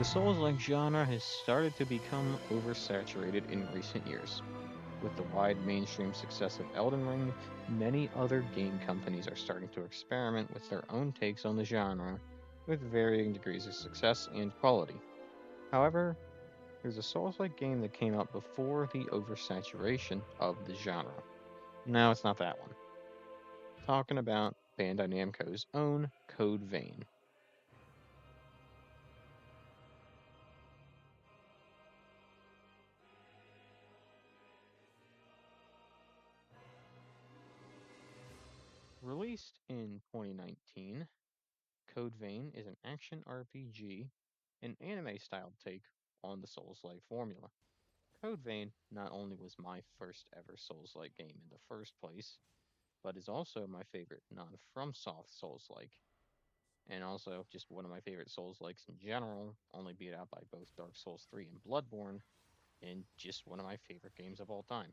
Souls-like genre has started to become oversaturated in recent years. With the wide mainstream success of Elden Ring, many other game companies are starting to experiment with their own takes on the genre, with varying degrees of success and quality. However, there's a Souls-like game that came out before the oversaturation of the genre. No, it's not that one. Talking about Bandai Namco's own Code Vein. Released in 2019, Code Vein is an action RPG, an anime styled take on the Souls like formula. Code Vein not only was my first ever Souls like game in the first place, but is also my favorite non FromSoft Souls like, and also just one of my favorite Souls likes in general, only beat out by both Dark Souls 3 and Bloodborne, and just one of my favorite games of all time.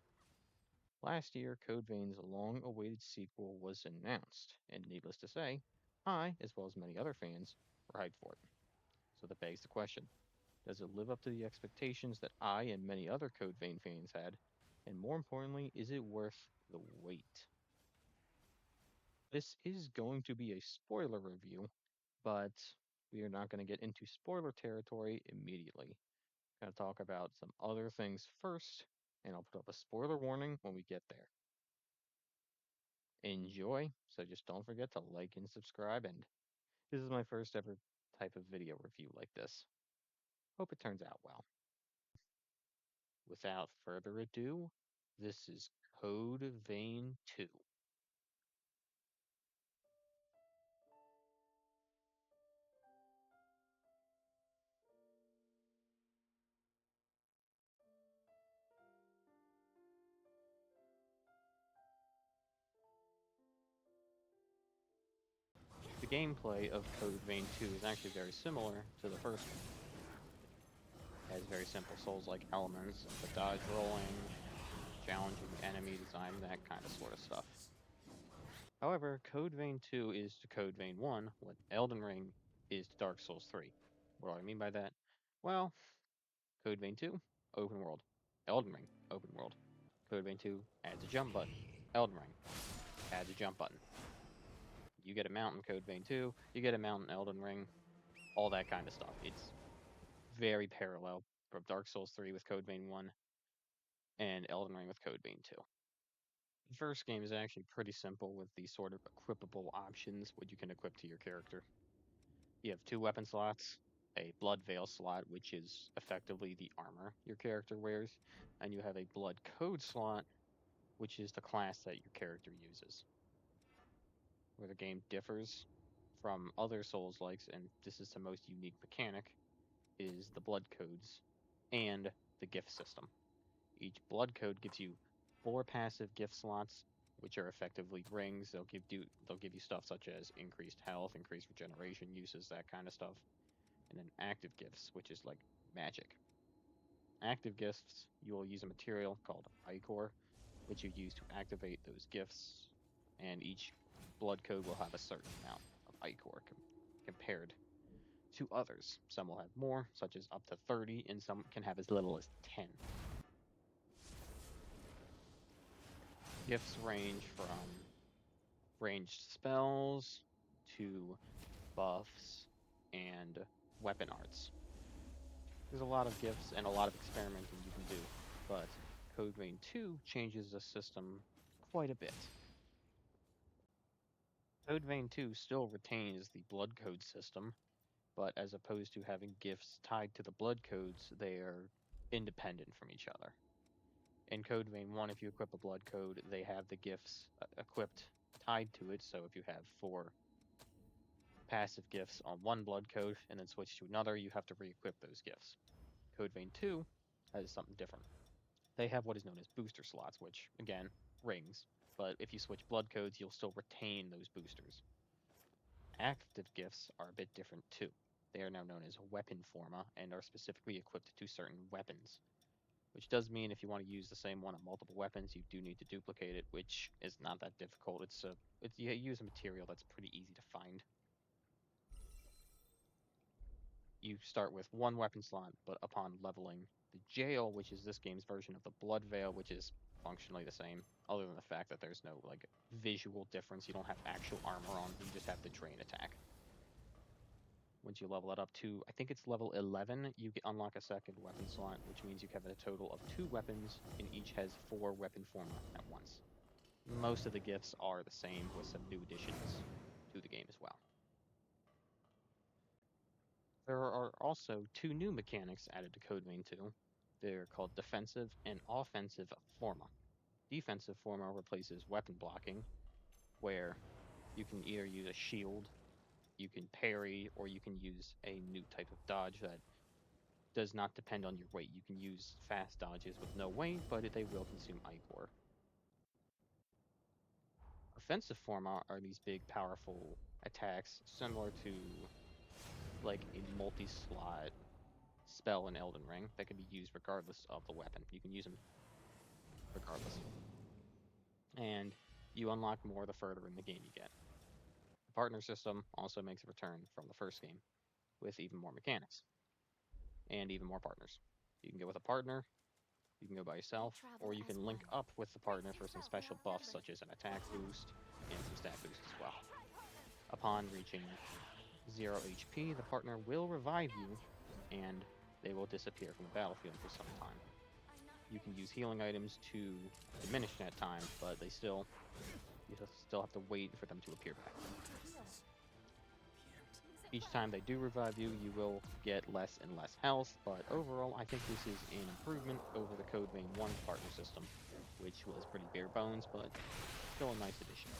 Last year, Code Vein's long awaited sequel was announced, and needless to say, I, as well as many other fans, were hyped for it. So that begs the question, does it live up to the expectations that I and many other Code Vein fans had? And more importantly, is it worth the wait? This is going to be a spoiler review, but we are not going to get into spoiler territory immediately. Going to talk about some other things first, and I'll put up a spoiler warning when we get there. Enjoy, so just don't forget to like and subscribe, and this is my first ever type of video review like this. Hope it turns out well. Without further ado, this is Code Vein 2. The gameplay of Code Vein 2 is actually very similar to the first one. It has very simple Souls-like elements of the dodge rolling, challenging enemy design, that kind of sort of stuff. However, Code Vein 2 is to Code Vein 1 what Elden Ring is to Dark Souls 3. What do I mean by that? Well, Code Vein 2, open world. Elden Ring, open world. Code Vein 2 adds a jump button. Elden Ring adds a jump button. You get a mount in Code Vein 2, you get a mount in Elden Ring, all that kind of stuff. It's very parallel from Dark Souls 3 with Code Vein 1 and Elden Ring with Code Vein 2. The first game is actually pretty simple with these sort of equipable options, what you can equip to your character. You have two weapon slots, a Blood Veil slot, which is effectively the armor your character wears, and you have a Blood Code slot, which is the class that your character uses. Where the game differs from other Souls likes, and this is the most unique mechanic, is the blood codes and the gift system. Each blood code gives you four passive gift slots, which are effectively rings. They'll give you stuff such as increased health, increased regeneration uses, that kind of stuff, and then active gifts, which is like magic. Active gifts, you will use a material called Ichor, which you use to activate those gifts, and each blood code will have a certain amount of Ichor compared to others. Some will have more, such as up to 30, and some can have as little as 10. Gifts range from ranged spells to buffs and weapon arts. There's a lot of gifts and a lot of experimenting you can do, but Code Vein 2 changes the system quite a bit. Code Vein 2 still retains the blood code system, but as opposed to having gifts tied to the blood codes, they are independent from each other. In Code Vein 1, if you equip a blood code, they have the gifts equipped tied to it. So if you have four passive gifts on one blood code and then switch to another, you have to re-equip those gifts. Code Vein 2 has something different. They have what is known as booster slots, which, again, rings. But if you switch blood codes, you'll still retain those boosters. Active gifts are a bit different too. They are now known as weapon forma and are specifically equipped to certain weapons, which does mean if you want to use the same one on multiple weapons, you do need to duplicate it, which is not that difficult. You use a material that's pretty easy to find. you start with one weapon slot, but upon leveling the jail, which is this game's version of the blood veil, which is functionally the same, other than the fact that there's no like visual difference. You don't have actual armor on, you just have the drain attack. Once you level it up to, I think it's level 11, you unlock a second weapon slot, which means you have a total of 2 weapons, and each has 4 weapon forma at once. Most of the gifts are the same, with some new additions to the game as well. There are also 2 new mechanics added to Code Vein 2. They're called defensive and offensive forma. Defensive forma replaces weapon blocking, where you can either use a shield, you can parry, or you can use a new type of dodge that does not depend on your weight. You can use fast dodges with no weight, but they will consume ichor. Offensive forma are these big, powerful attacks similar to like a multi-slot spell in Elden Ring that can be used regardless of the weapon. You can use them regardless. And you unlock more the further in the game you get. The partner system also makes a return from the first game with even more mechanics and even more partners. You can go with a partner, you can go by yourself, or you can link up with the partner for some special buffs such as an attack boost and some stat boost as well. Upon reaching 0 HP, the partner will revive you and they will disappear from the battlefield for some time. You can use healing items to diminish that time, but you still have to wait for them to appear back. Each time they do revive you, you will get less and less health, but overall, I think this is an improvement over the Code Vein 1 partner system, which was pretty bare bones, but still a nice addition.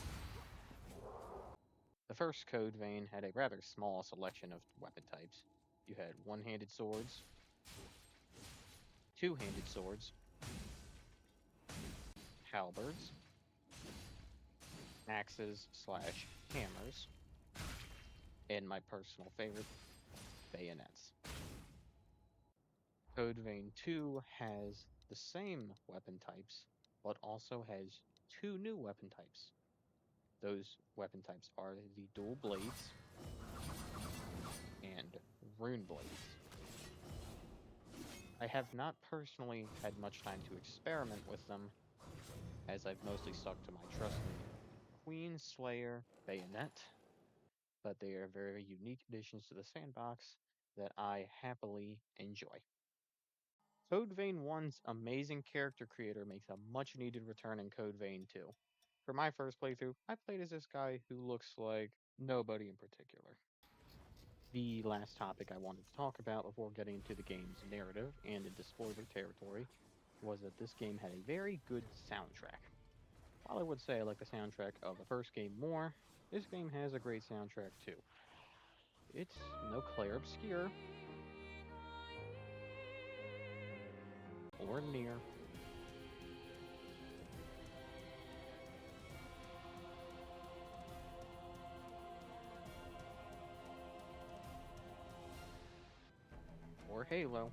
The first Code Vein had a rather small selection of weapon types. You had one-handed swords, two-handed swords, halberds, axes/hammers, and my personal favorite, bayonets. Code Vein 2 has the same weapon types, but also has 2 new weapon types. Those weapon types are the dual blades and rune blades. I have not personally had much time to experiment with them, as I've mostly stuck to my trusted Queen Slayer bayonet, but they are very unique additions to the sandbox that I happily enjoy. Code Vein 1's amazing character creator makes a much needed return in Code Vein 2. For my first playthrough, I played as this guy who looks like nobody in particular. The last topic I wanted to talk about before getting into the game's narrative and into spoiler territory was that this game had a very good soundtrack. While I would say I like the soundtrack of the first game more, this game has a great soundtrack too. It's no Claire Obscure or Near. Or Halo.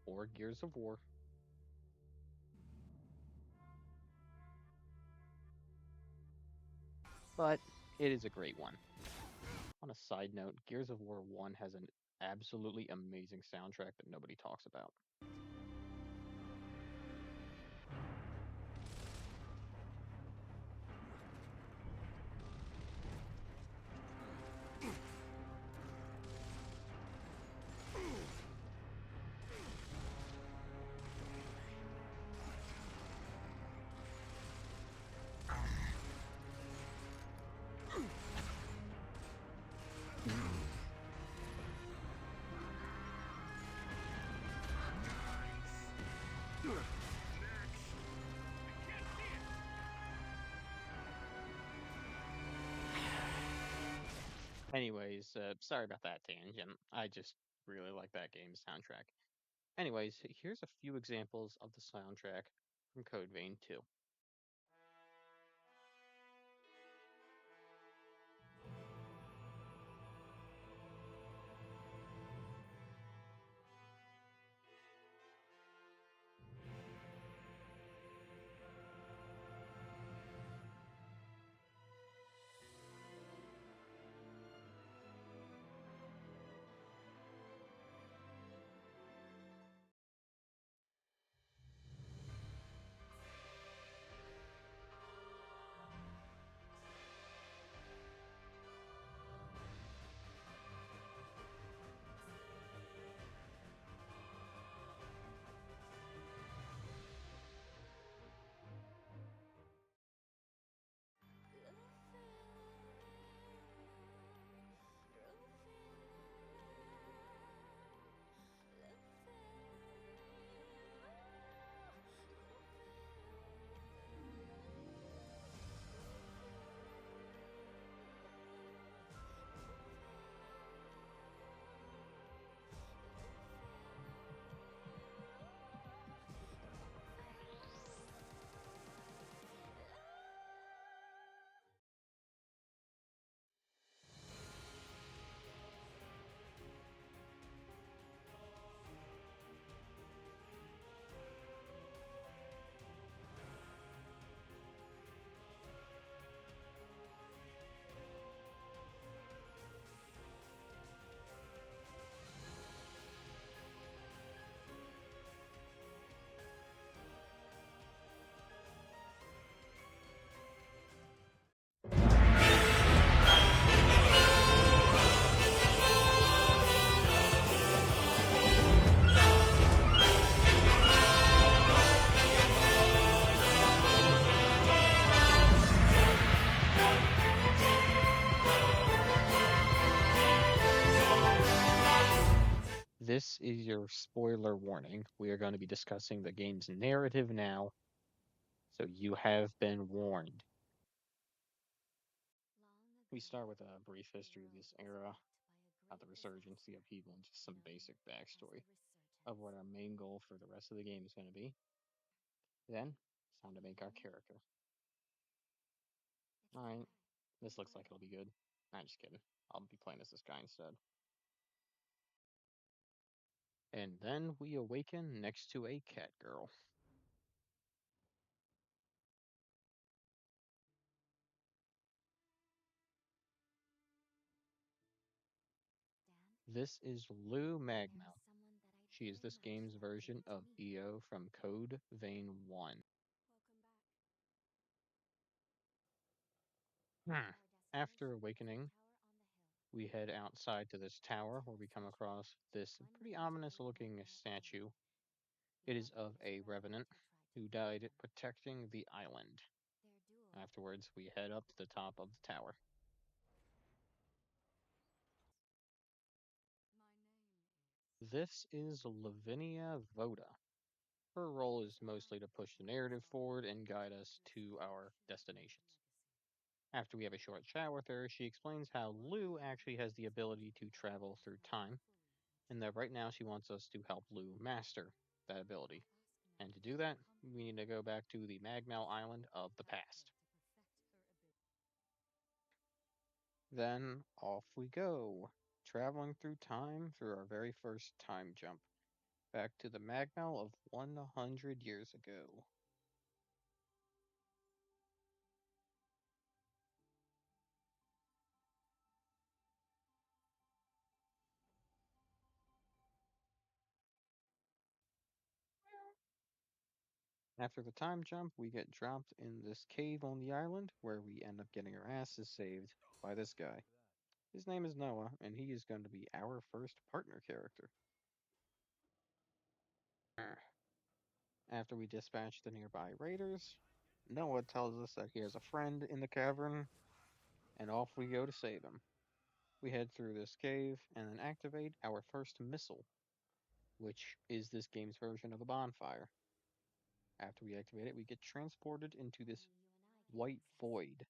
Or Gears of War. But it is a great one. On a side note, Gears of War 1 has an absolutely amazing soundtrack that nobody talks about. Anyways, sorry about that tangent. I just really like that game's soundtrack. Anyways, here's a few examples of the soundtrack from Code Vein 2. is your spoiler warning. We are going to be discussing the game's narrative now, so you have been warned. We start with a brief history of this era, not the resurgence, the upheaval, and just some basic backstory of what our main goal for the rest of the game is going to be. Then, it's time to make our character. Alright, this looks like it'll be good. I'm just kidding. I'll be playing as this guy instead. And then we awaken next to a cat girl. This is Lou Magmel. She is this game's version of EO from Code Vein 1. After awakening, we head outside to this tower where we come across this pretty ominous looking statue. It is of a revenant who died protecting the island. Afterwards, we head up to the top of the tower. This is Lavinia Voda. Her role is mostly to push the narrative forward and guide us to our destinations. After we have a short chat with her, she explains how Lou actually has the ability to travel through time, and that right now she wants us to help Lou master that ability. And to do that, we need to go back to the Magmel Island of the past. Then off we go, traveling through time through our very first time jump, back to the Magmel of 100 years ago. After the time jump, we get dropped in this cave on the island where we end up getting our asses saved by this guy. His name is Noah, and he is going to be our first partner character. After we dispatch the nearby raiders, Noah tells us that he has a friend in the cavern, and off we go to save him. We head through this cave and then activate our first missile, which is this game's version of a bonfire. After we activate it, we get transported into this white void.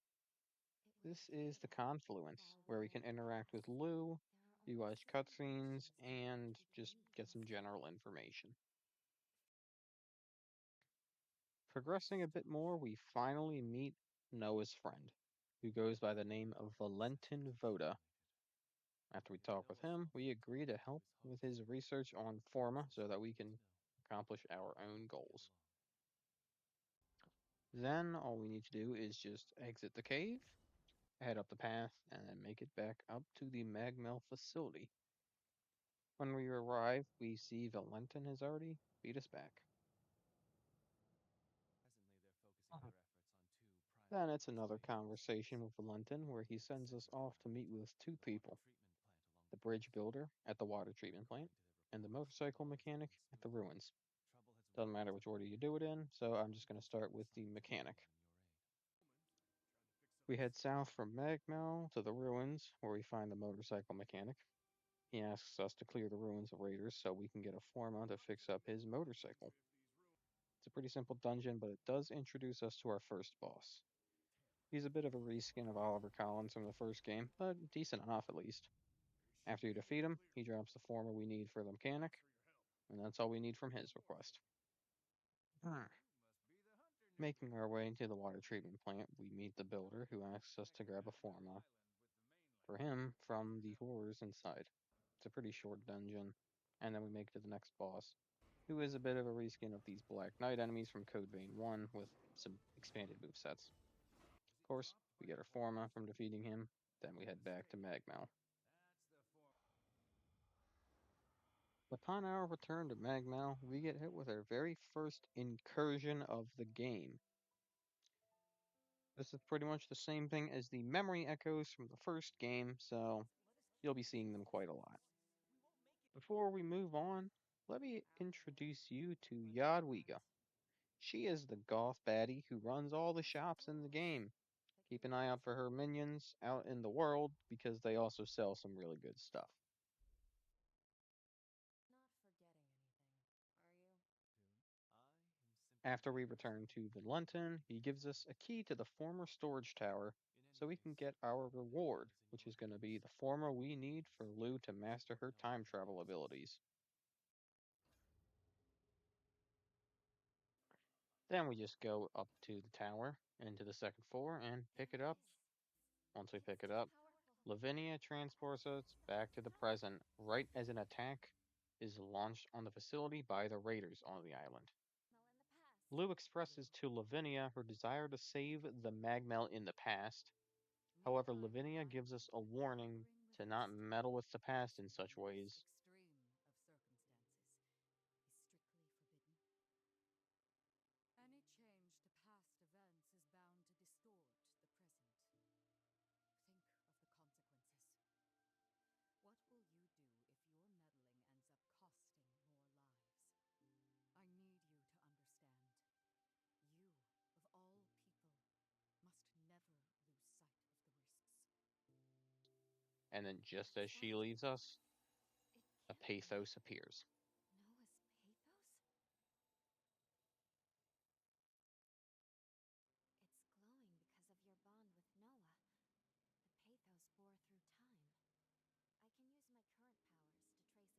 This is the Confluence, where we can interact with Lou, you watch cutscenes, and just get some general information. Progressing a bit more, we finally meet Noah's friend, who goes by the name of Valentin Voda. After we talk with him, we agree to help with his research on Forma so that we can accomplish our own goals. Then all we need to do is just exit the cave, head up the path, and then make it back up to the Magmel facility. When we arrive, we see Valentin has already beat us back. Then it's another conversation with Valentin where he sends us off to meet with two people: the bridge builder at the water treatment plant and the motorcycle mechanic at the ruins. Doesn't matter which order you do it in, so I'm just going to start with the mechanic. We head south from Magmel to the ruins where we find the motorcycle mechanic. He asks us to clear the ruins of raiders so we can get a Forma to fix up his motorcycle. It's a pretty simple dungeon, but it does introduce us to our first boss. He's a bit of a reskin of Oliver Collins from the first game, but decent enough at least. After you defeat him, he drops the Forma we need for the mechanic, and that's all we need from his request. Making our way into the water treatment plant, we meet the builder who asks us to grab a Forma for him from the horrors inside. It's a pretty short dungeon, and then we make it to the next boss, who is a bit of a reskin of these Black Knight enemies from Code Vein 1 with some expanded movesets. Of course, we get our Forma from defeating him, then we head back to Magmel. Upon our return to Magmel, we get hit with our very first incursion of the game. This is pretty much the same thing as the memory echoes from the first game, so you'll be seeing them quite a lot. Before we move on, let me introduce you to Yadwiga. She is the goth baddie who runs all the shops in the game. Keep an eye out for her minions out in the world because they also sell some really good stuff. After we return to Valentin, he gives us a key to the former storage tower so we can get our reward, which is going to be the former we need for Lou to master her time travel abilities. Then we just go up to the tower, into the second floor, and pick it up. Once we pick it up, Lavinia transports us back to the present right as an attack is launched on the facility by the raiders on the island. Lou expresses to Lavinia her desire to save the Magmel in the past. However, Lavinia gives us a warning to not meddle with the past in such ways. Any change to past events is bound to distort the present. Think of the consequences. What will you do if your meddling ends up costing more lives? I need you to understand. You, of all people, must never lose sight of the risks. And then, just as What's she that? leaves us, It a can't be pathos appears. Noah's pathos? It's glowing because of your bond with Noah. The pathos bore through time. I can use my current powers to trace its glow and take us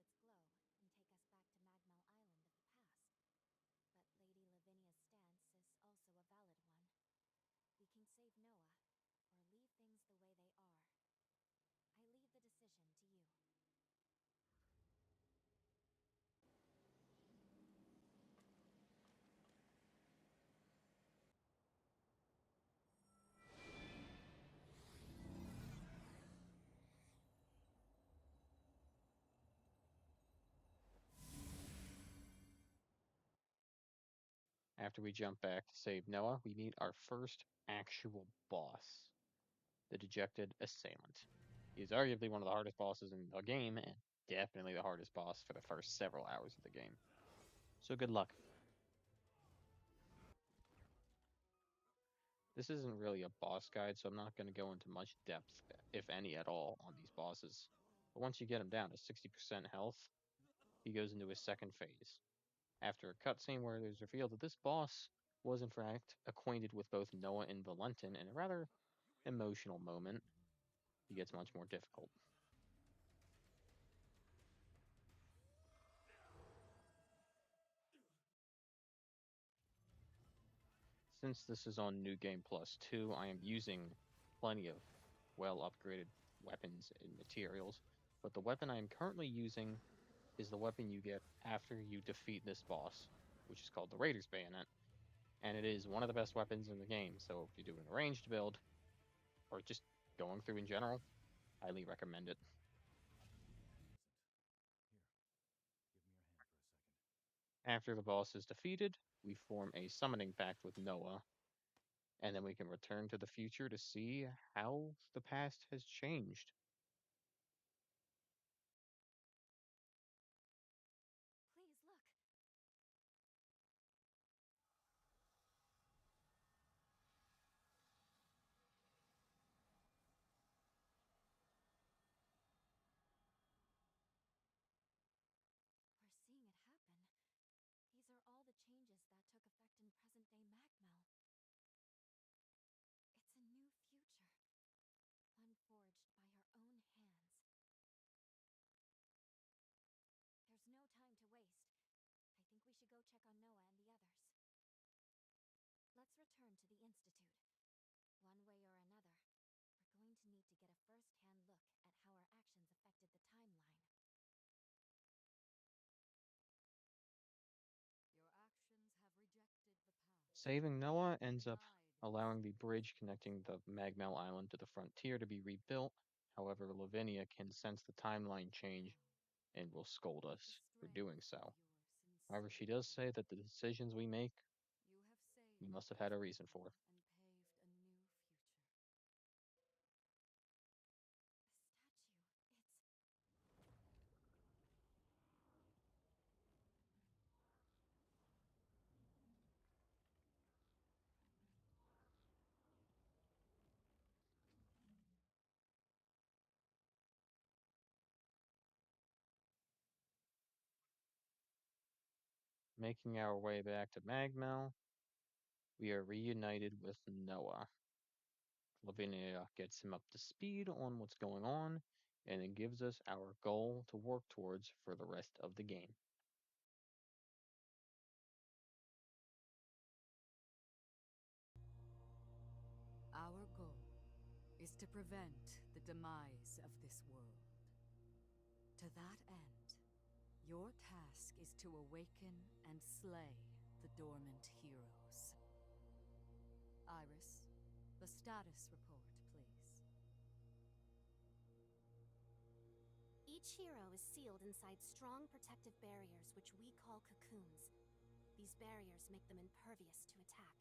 back to Magmel Island of the past. But Lady Lavinia's stance is also a valid one. We can save Noah, or leave things the way they are. I leave the decision to you. After we jump back to save Noah, we meet our first actual boss, the Dejected Assailant. He is arguably one of the hardest bosses in the game, and definitely the hardest boss for the first several hours of the game. So good luck. This isn't really a boss guide, so I'm not going to go into much depth, if any at all, on these bosses. But once you get him down to 60% health, he goes into his second phase. After a cutscene where it is revealed that this boss was in fact acquainted with both Noah and Valentin in a rather emotional moment, he gets much more difficult. Since this is on New Game Plus 2, I am using plenty of well upgraded weapons and materials, but the weapon I am currently using is the weapon you get after you defeat this boss, which is called the Raider's Bayonet, and it is one of the best weapons in the game, so if you're doing a ranged build, or just going through in general, highly recommend it. After the boss is defeated, we form a summoning pact with Noah, and then we can return to the future to see how the past has changed. Please look. We're seeing it happen. These are all the changes that took effect in present-day Magmel. It's a new future, one forged by our own hands. There's no time to waste. I think we should go check on Noah and the others. Let's return to the Institute. One way or another, we're going to need to get a first-hand look at how our actions affected the timeline. Your actions have rejected the past. Saving Noah ends up Denied allowing the bridge connecting the Magmel Island to the frontier to be rebuilt. However, Lavinia can sense the timeline change and will scold the us for strength doing of so. your However, she does say that the decisions we make, You have saved we must have had a reason Magmel for. and paved a new future. The statue, it's... Making our way back to Magmel, we are reunited with Noah. Lavinia gets him up to speed on what's going on, and it gives us our goal to work towards for the rest of the game. Our goal is to prevent the demise of this world. To that end, your task is to awaken and slay the dormant heroes. Iris, the status report, please. Each hero is sealed inside strong protective barriers which we call cocoons. These barriers make them impervious to attack.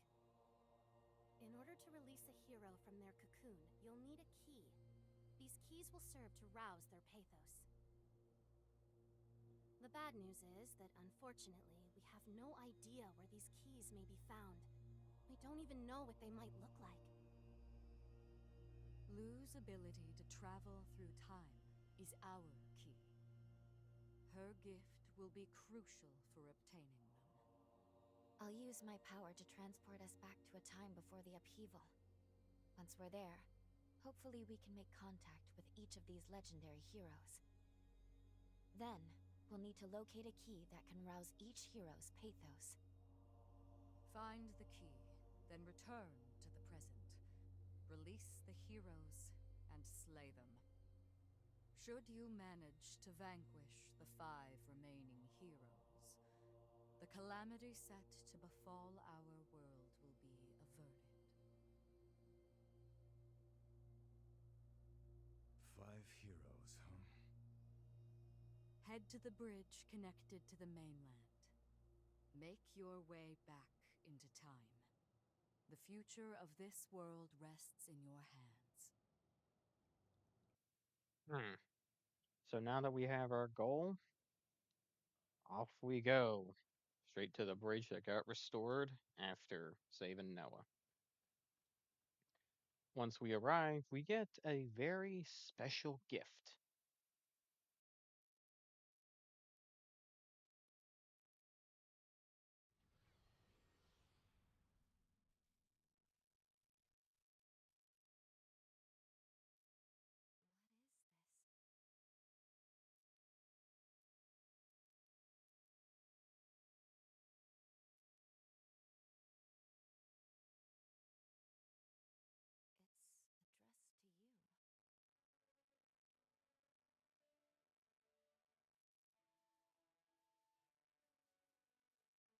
In order to release a hero from their cocoon, you'll need a key. These keys will serve to rouse their pathos. The bad news is that, unfortunately, we have no idea where these keys may be found. We don't even know what they might look like. Lu's ability to travel through time is our key. Her gift will be crucial for obtaining them. I'll use my power to transport us back to a time before the upheaval. Once we're there, hopefully we can make contact with each of these legendary heroes. Then, we'll need to locate a key that can rouse each hero's pathos. Find the key, then return to the present. Release the heroes and slay them. Should you manage to vanquish the 5 remaining heroes, the calamity set to befall our world will be averted. 5 heroes, huh? Head to the bridge connected to the mainland. Make your way back into time. The future of this world rests in your hands. So now that we have our goal, off we go. Straight to the bridge that got restored after saving Noah. Once we arrive, we get a very special gift.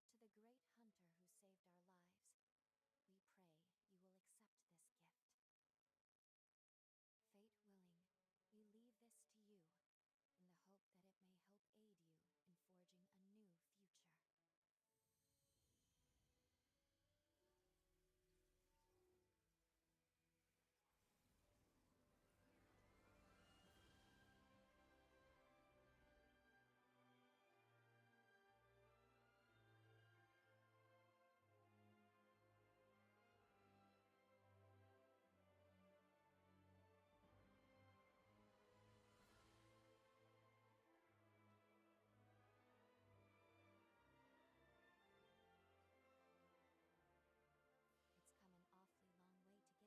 To the great hunter who saved our lives, we pray you will accept this gift. Fate willing, we leave this to you, in the hope that it may help aid you in forging a new future. It's come an awfully long way to get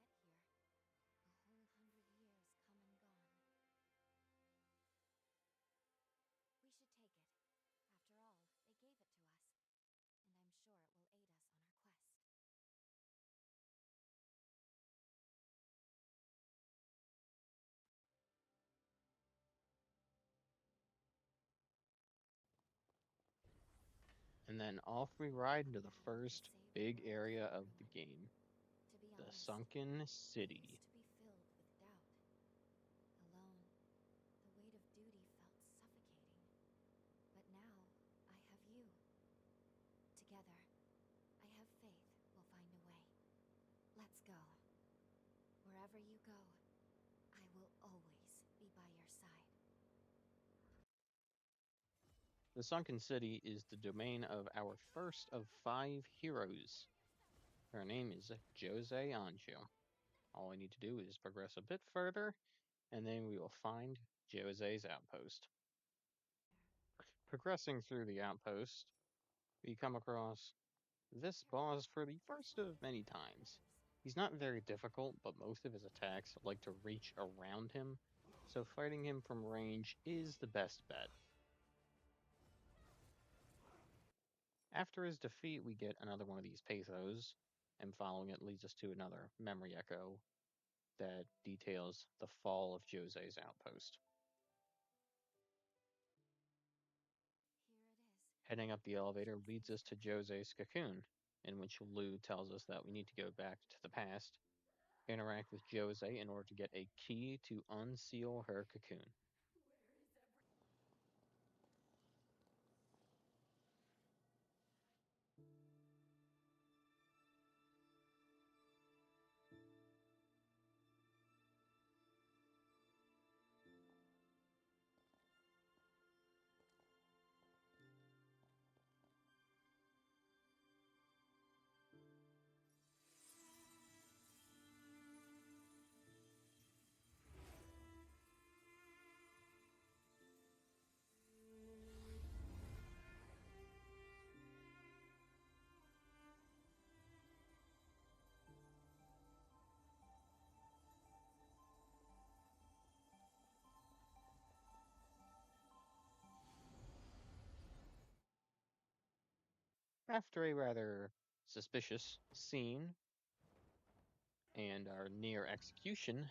here. A whole 100 years come and gone. We should take it. After all, they gave it to us. And I'm sure it will aid us on our quest. And then off we ride into the That first saved big lives area for of Noah. the game, To be the honest, Sunken I City. used to be filled with doubt. Alone, the weight of duty felt suffocating. But now, I have you. Together, I have faith we'll find a way. Let's go. Wherever you go, I will always be by your side. The Sunken City is the domain of our first of 5 heroes. Her name is Jose Anjo. All we need to do is progress a bit further, and then we will find Jose's outpost. Progressing through the outpost, we come across this boss for the first of many times. He's not very difficult, but most of his attacks like to reach around him, so fighting him from range is the best bet. After his defeat, we get another one of these pathos, and following it leads us to another memory echo that details the fall of Jose's outpost. Here it is. Heading up the elevator leads us to Jose's cocoon, in which Lou tells us that we need to go back to the past, interact with Jose in order to get a key to unseal her cocoon. After a rather suspicious scene and our near execution,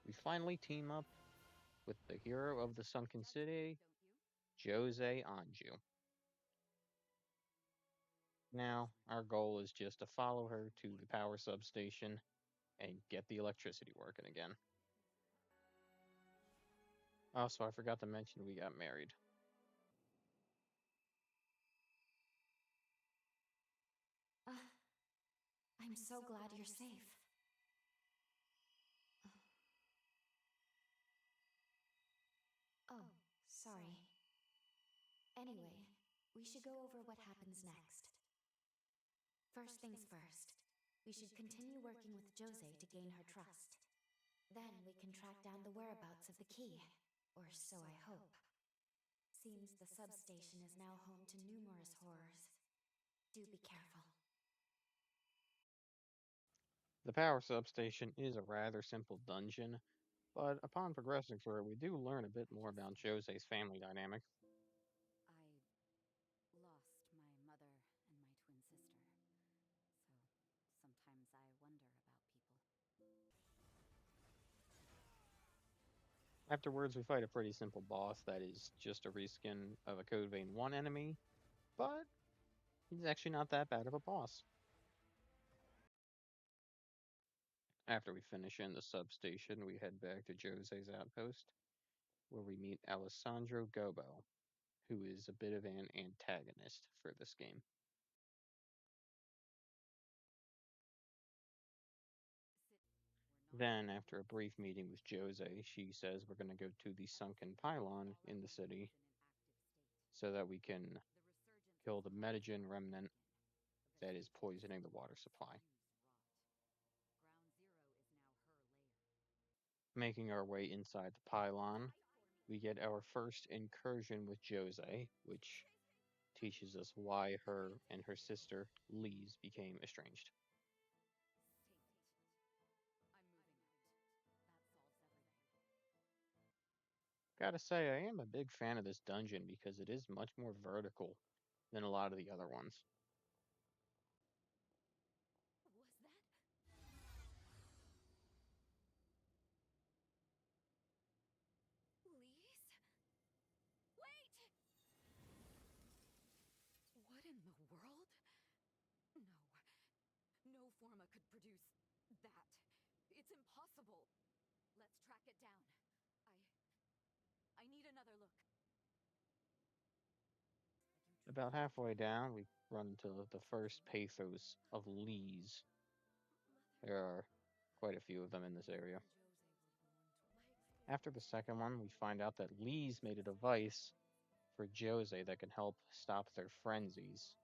we finally team up with the hero of the sunken city, Jose Anju. Now, our goal is just to follow her to the power substation and get the electricity working again. Also, I forgot to mention we got married. I'm so glad you're safe. Oh, sorry. Anyway, we should go over what happens next. First things first, we should continue working with Jose to gain her trust. Then we can track down the whereabouts of the key, or so I hope. Seems the substation is now home to numerous horrors. Do be careful. The power substation is a rather simple dungeon, but upon progressing through it, we do learn a bit more about Jose's family dynamic. I lost my mother and my twin sister, so sometimes I wonder about people. Afterwards, we fight a pretty simple boss that is just a reskin of a Code Vein 1 enemy, but he's actually not that bad of a boss. After we finish in the substation, we head back to Jose's outpost, where we meet Alessandro Gobo, who is a bit of an antagonist for this game. Then, after a brief meeting with Jose, she says we're going to go to the sunken pylon in the city so that we can kill the metagen remnant that is poisoning the water supply. Making our way inside the pylon, we get our first incursion with Jose, which teaches us why her and her sister, Lise, became estranged. Gotta say, I am a big fan of this dungeon because it is much more vertical than a lot of the other ones. Was that? Lise? Wait! What in the world? No. No Forma could produce that. It's impossible. Let's track it down. I need another look. About halfway down, we run into the first pathos of Lise. There are quite a few of them in this area. After the second one, we find out that Lise made a device for Jose that can help stop their frenzies.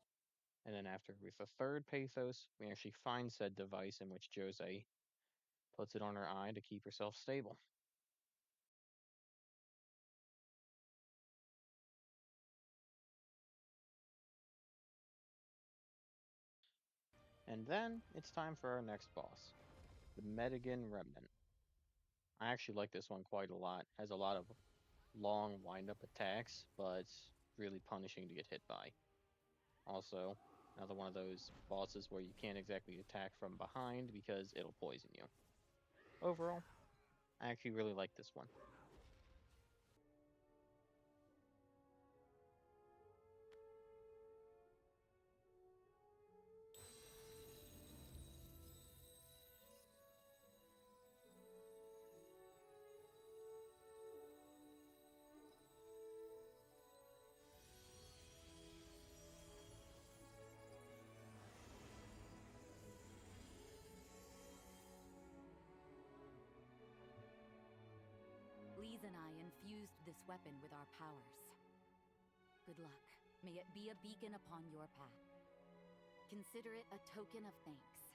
And then after with the third pathos, we actually find said device in which Jose puts it on her eye to keep herself stable. And then it's time for our next boss, the Medigan Remnant. I actually like this one quite a lot. Has a lot of long wind-up attacks, but it's really punishing to get hit by. Also, another one of those bosses where you can't exactly attack from behind because it'll poison you. Overall, I actually really like this one. Lise and I infused this weapon with our powers. Good luck. May it be a beacon upon your path. Consider it a token of thanks.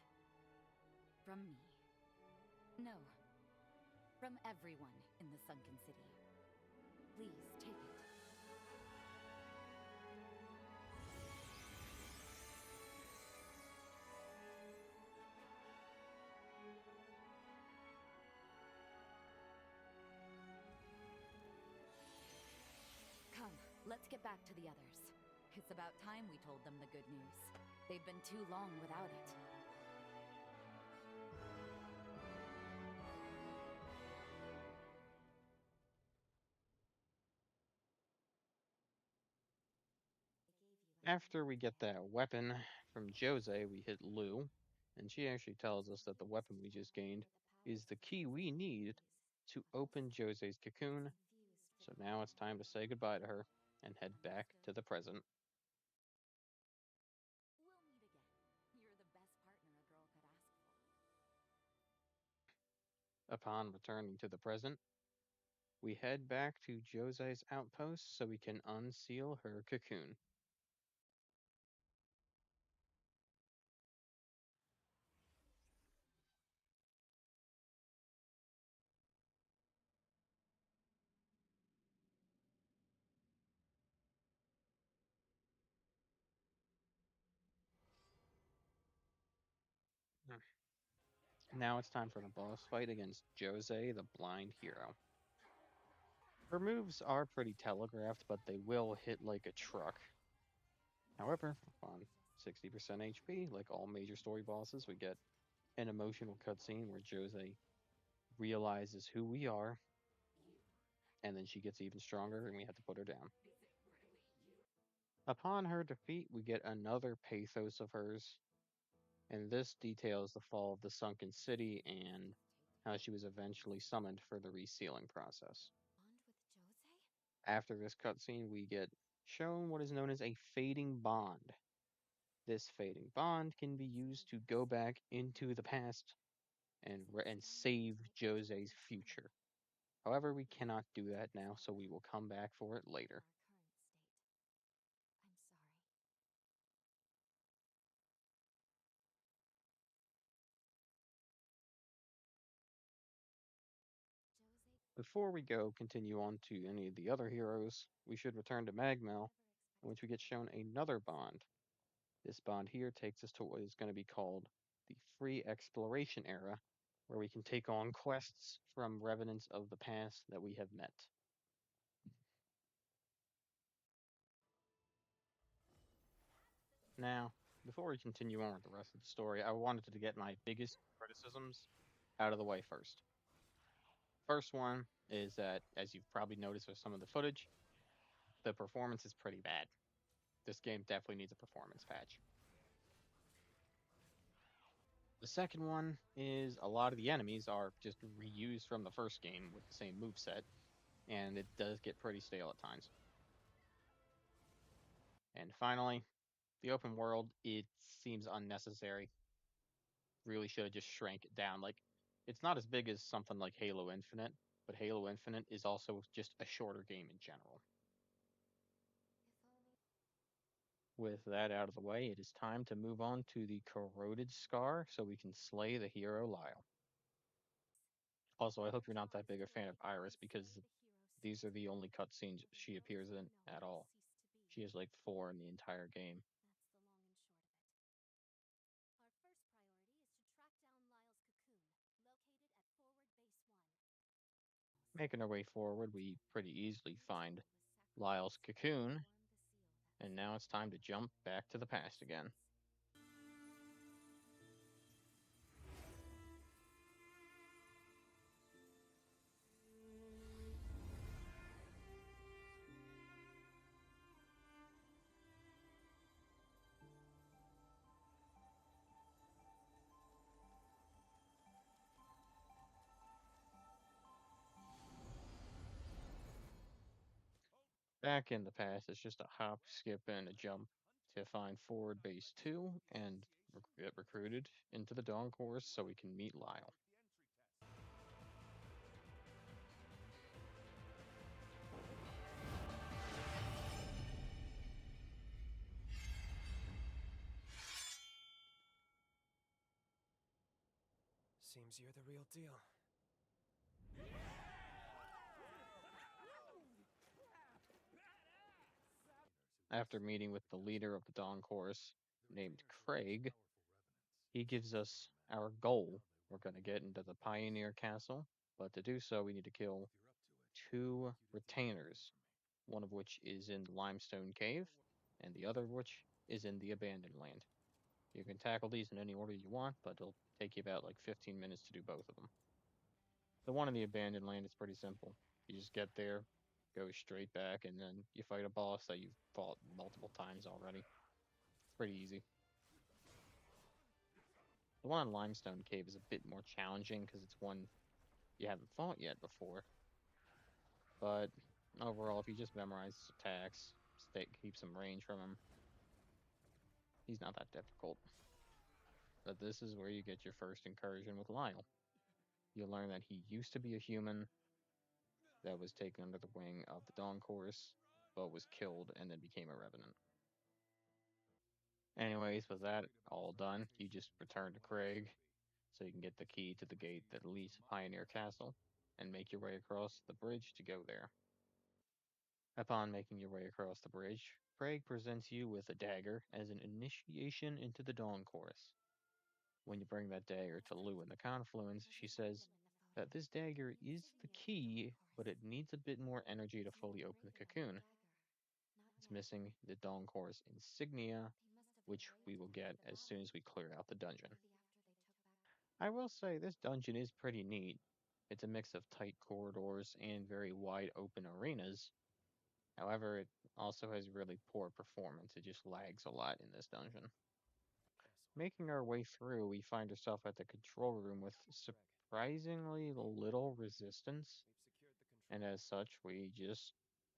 From me. No. From everyone in the Sunken City. Please, take it. Come, let's get back to the others. It's about time we told them the good news. They've been too long without it. After we get that weapon from Jose, we hit Lou, and she actually tells us that the weapon we just gained is the key we need to open Jose's cocoon. So now it's time to say goodbye to her and head back to the present. We'll meet again. You're the best partner a girl could ask for. Upon returning to the present, we head back to Jose's outpost so we can unseal her cocoon. Now it's time for the boss fight against Jose, the blind hero. Her moves are pretty telegraphed, but they will hit like a truck. However, on 60% HP, like all major story bosses, we get an emotional cutscene where Jose realizes who we are, and then she gets even stronger, and we have to put her down. Upon her defeat, we get another pathos of hers, and this details the fall of the sunken city and how she was eventually summoned for the resealing process. Bond with Jose? After this cutscene, we get shown what is known as a fading bond. This fading bond can be used to go back into the past and save Jose's future. However, we cannot do that now, so we will come back for it later. Our current state. I'm sorry. Jose Before we go continue on to any of the other heroes, we should return to Magmel, in which we get shown another bond. This bond here takes us to what is going to be called the free exploration era, where we can take on quests from revenants of the past that we have met. Now, before we continue on with the rest of the story, I wanted to get my biggest criticisms out of the way first. First one is that, as you've probably noticed with some of the footage, the performance is pretty bad. This game definitely needs a performance patch. The second one is a lot of the enemies are just reused from the first game with the same moveset, and it does get pretty stale at times. And finally, the open world, it seems unnecessary. Really should have just shrank it down. Like, it's not as big as something like Halo Infinite, but Halo Infinite is also just a shorter game in general. If only. With that out of the way, it is time to move on to the Corroded Scar so we can slay the hero Lyle. Also, I hope you're not that big a fan of Iris because these are the only cutscenes she appears in at all. She has like 4 in the entire game. That's the long and short of it. Making our way forward, we pretty easily find Lyle's cocoon, and now it's time to jump back to the past again. Back in the past, it's just a hop, skip, and a jump to find Forward Base 2 and get recruited into the Dawn Course so we can meet Lyle. Seems you're the real deal. After meeting with the leader of the Dawn Course, named Craig, he gives us our goal. We're going to get into the Pioneer Castle, but to do so, we need to kill 2 retainers, one of which is in the Limestone Cave, and the other of which is in the Abandoned Land. You can tackle these in any order you want, but it'll take you about like 15 minutes to do both of them. The one in the Abandoned Land is pretty simple. You just get there, go straight back, and then you fight a boss that you've fought multiple times already. It's pretty easy. The one in Limestone Cave is a bit more challenging because it's one you haven't fought yet before. But overall, if you just memorize his attacks, keep some range from him, he's not that difficult. But this is where you get your first incursion with Lyle. You learn that he used to be a human that was taken under the wing of the Dawn Course, but was killed and then became a revenant. Anyways, with that all done, you just return to Craig so you can get the key to the gate that leads to Pioneer Castle and make your way across the bridge to go there. Upon making your way across the bridge, Craig presents you with a dagger as an initiation into the Dawn Course. When you bring that dagger to Lou in the Confluence, she says that this dagger is the key, but it needs a bit more energy to fully open the cocoon. It's missing the Dawn Course insignia, which we will get as soon as we clear out the dungeon. I will say this dungeon is pretty neat. It's a mix of tight corridors and very wide open arenas. However, it also has really poor performance. It just lags a lot in this dungeon. Making our way through, we find ourselves at the control room with surprisingly little resistance, and as such, we just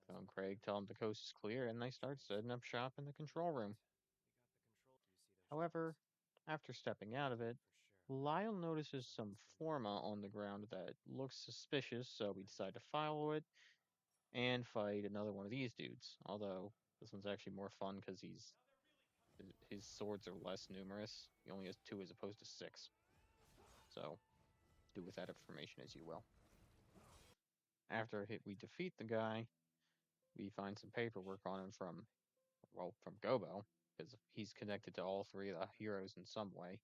phone Craig, tell him the coast is clear, and they start setting up shop in the control room. However, after stepping out of it, Lyle notices some forma on the ground that looks suspicious, so we decide to follow it and fight another one of these dudes. Although this one's actually more fun because his swords are less numerous. He only has 2 as opposed to 6. So do with that information as you will. After we defeat the guy, we find some paperwork on him from Gobo, because he's connected to all 3 of the heroes in some way.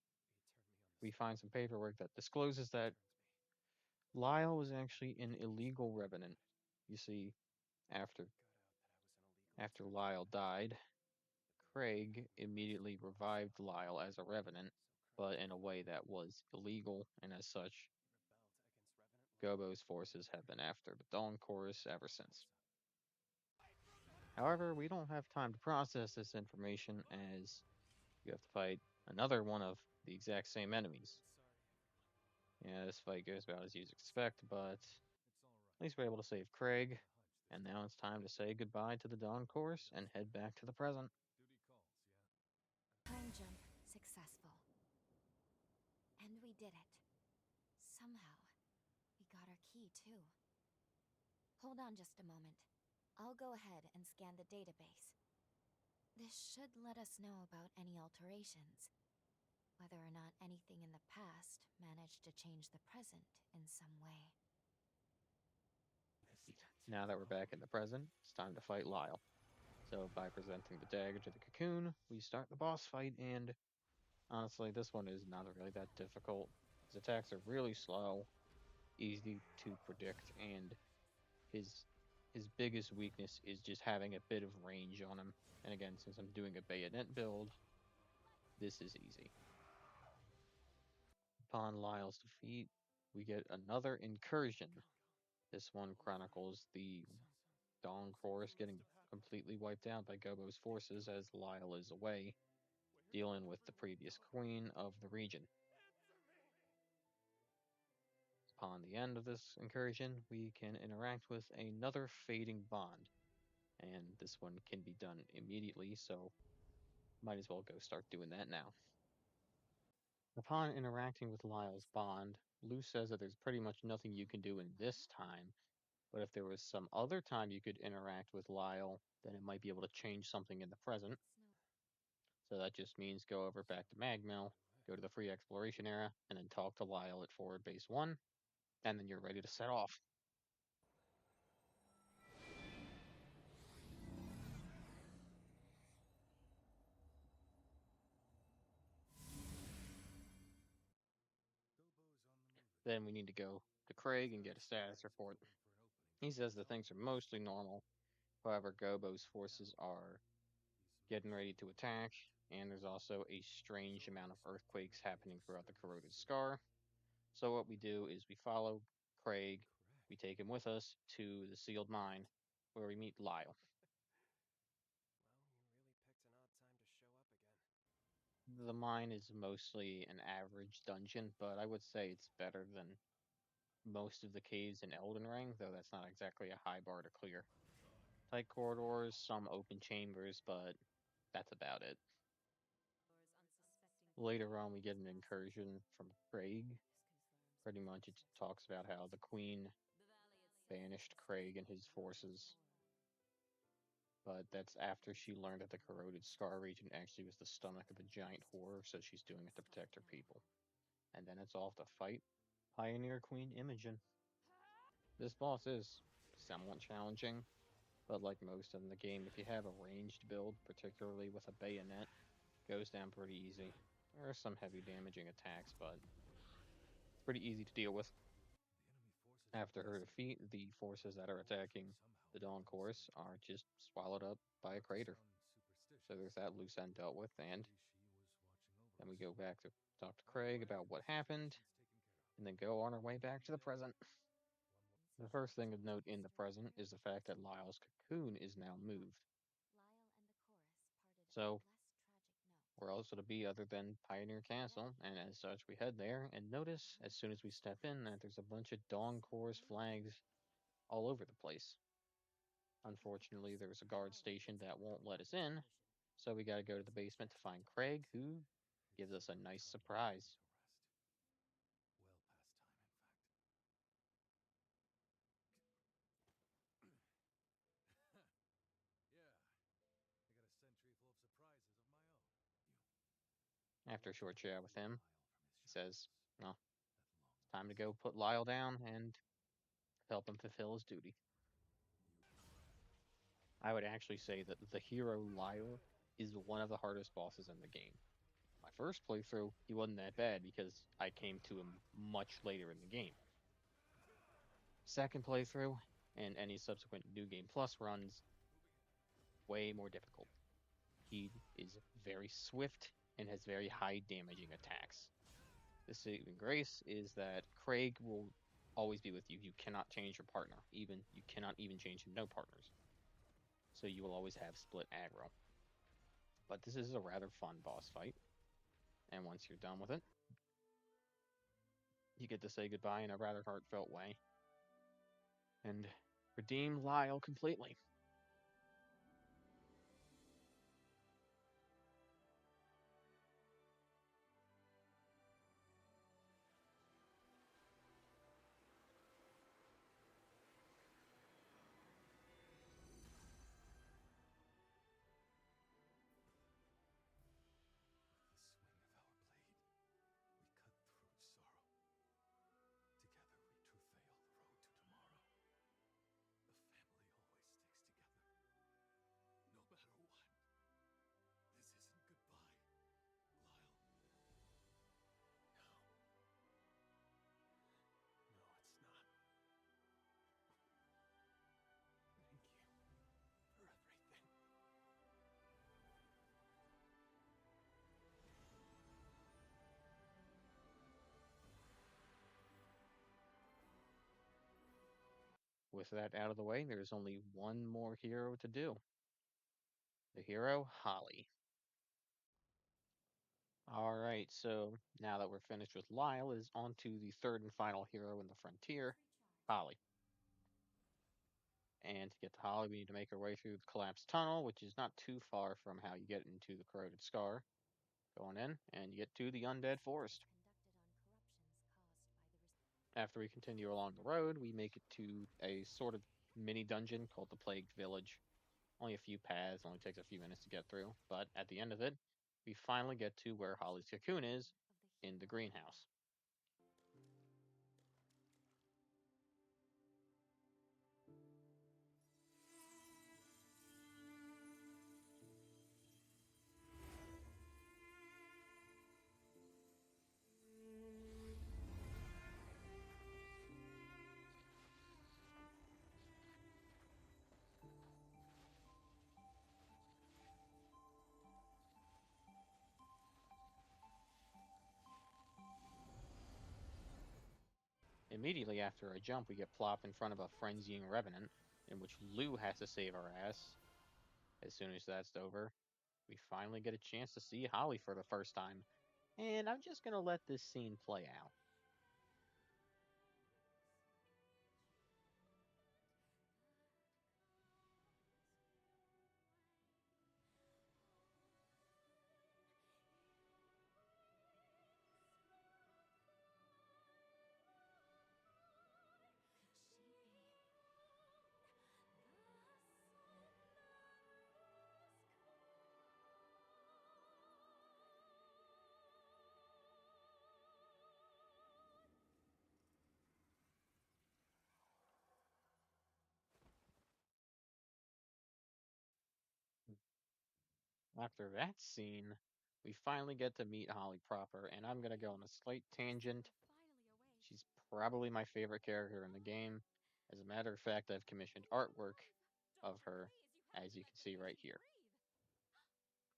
We find some paperwork that discloses that Lyle was actually an illegal revenant. You see, after Lyle died, Craig immediately revived Lyle as a revenant, but in a way that was illegal, and as such, Gobo's forces have been after the Dawn Chorus ever since. However, we don't have time to process this information as you have to fight another one of the exact same enemies. Yeah, this fight goes about as you'd expect, but at least we're able to save Craig, and now it's time to say goodbye to the Dawn Course and head back to the present. Time jump successful. And we did it. Somehow, we got our key too. Hold on just a moment. I'll go ahead and scan the database. This should let us know about any alterations. Whether or not anything in the past managed to change the present in some way. Now that we're back in the present, it's time to fight Lyle. So by presenting the dagger to the cocoon, we start the boss fight, and honestly, this one is not really that difficult. His attacks are really slow, easy to predict, and his his biggest weakness is just having a bit of range on him. And again, since I'm doing a bayonet build, this is easy. Upon Lyle's defeat, we get another incursion. This one chronicles the Dawn Forest getting completely wiped out by Gobo's forces as Lyle is away, dealing with the previous queen of the region. Upon the end of this incursion, we can interact with another fading bond, and this one can be done immediately, so might as well go start doing that now. Upon interacting with Lyle's bond, Lou says that there's pretty much nothing you can do in this time, but if there was some other time you could interact with Lyle, then it might be able to change something in the present. So that just means go over back to Magmill, go to the free exploration era, and then talk to Lyle at forward base 1, and then you're ready to set off. Then we need to go to Craig and get a status report. He says that things are mostly normal. However, Gobo's forces are getting ready to attack, and there's also a strange amount of earthquakes happening throughout the corroded scar. So what we do is we follow Craig, we take him with us to the sealed mine, where we meet Lyle. Well, you really picked an odd time to show up again. The mine is mostly an average dungeon, but I would say it's better than most of the caves in Elden Ring, though that's not exactly a high bar to clear. Tight corridors, some open chambers, but that's about it. Later on, we get an incursion from Craig. Pretty much it talks about how the Queen banished Craig and his forces, but that's after she learned that the corroded scar region actually was the stomach of a giant horror, so she's doing it to protect her people. And then it's off to fight Pioneer Queen Imogen. This boss is somewhat challenging, but like most in the game, if you have a ranged build, particularly with a bayonet, it goes down pretty easy. There are some heavy damaging attacks, but it's pretty easy to deal with. After her defeat, the forces that are attacking the Dawn Course are just swallowed up by a crater. So there's that loose end dealt with, and then we go back to talk to Craig about what happened, and then go on our way back to the present. The first thing of note in the present is the fact that Lyle's cocoon is now moved. So, where else would it be other than Pioneer Castle? And as such, we head there and notice as soon as we step in that there's a bunch of Dawn Course flags all over the place. Unfortunately, there's a guard station that won't let us in, so we gotta go to the basement to find Craig, who gives us a nice surprise. After a short chat with him, he says, well, it's time to go put Lyle down and help him fulfill his duty. I would actually say that the hero Lyle is one of the hardest bosses in the game. My first playthrough, he wasn't that bad because I came to him much later in the game. Second playthrough, and any subsequent New Game Plus runs, way more difficult. He is very swift and has very high damaging attacks. The saving grace is that Craig will always be with you. You cannot change your partner. You cannot even change no partners. So you will always have split aggro. But this is a rather fun boss fight. And once you're done with it, you get to say goodbye in a rather heartfelt way. And redeem Lyle completely. With that out of the way, there's only one more hero to do. The hero, Holly. Alright, so now that we're finished with Lyle, is on to the third and final hero in the frontier, Holly. And to get to Holly, we need to make our way through the collapsed tunnel, which is not too far from how you get into the corroded scar. Going in, and you get to the undead forest. After we continue along the road, we make it to a sort of mini dungeon called the Plagued Village. Only a few paths, only takes a few minutes to get through, but at the end of it, we finally get to where Holly's cocoon is, in the greenhouse. Immediately after our jump, we get plopped in front of a frenzying revenant, in which Lou has to save our ass. As soon as that's over, we finally get a chance to see Holly for the first time, and I'm just gonna let this scene play out. After that scene, we finally get to meet Holly proper, and I'm gonna go on a slight tangent. She's probably my favorite character in the game. As a matter of fact, I've commissioned artwork of her, as you can see right here.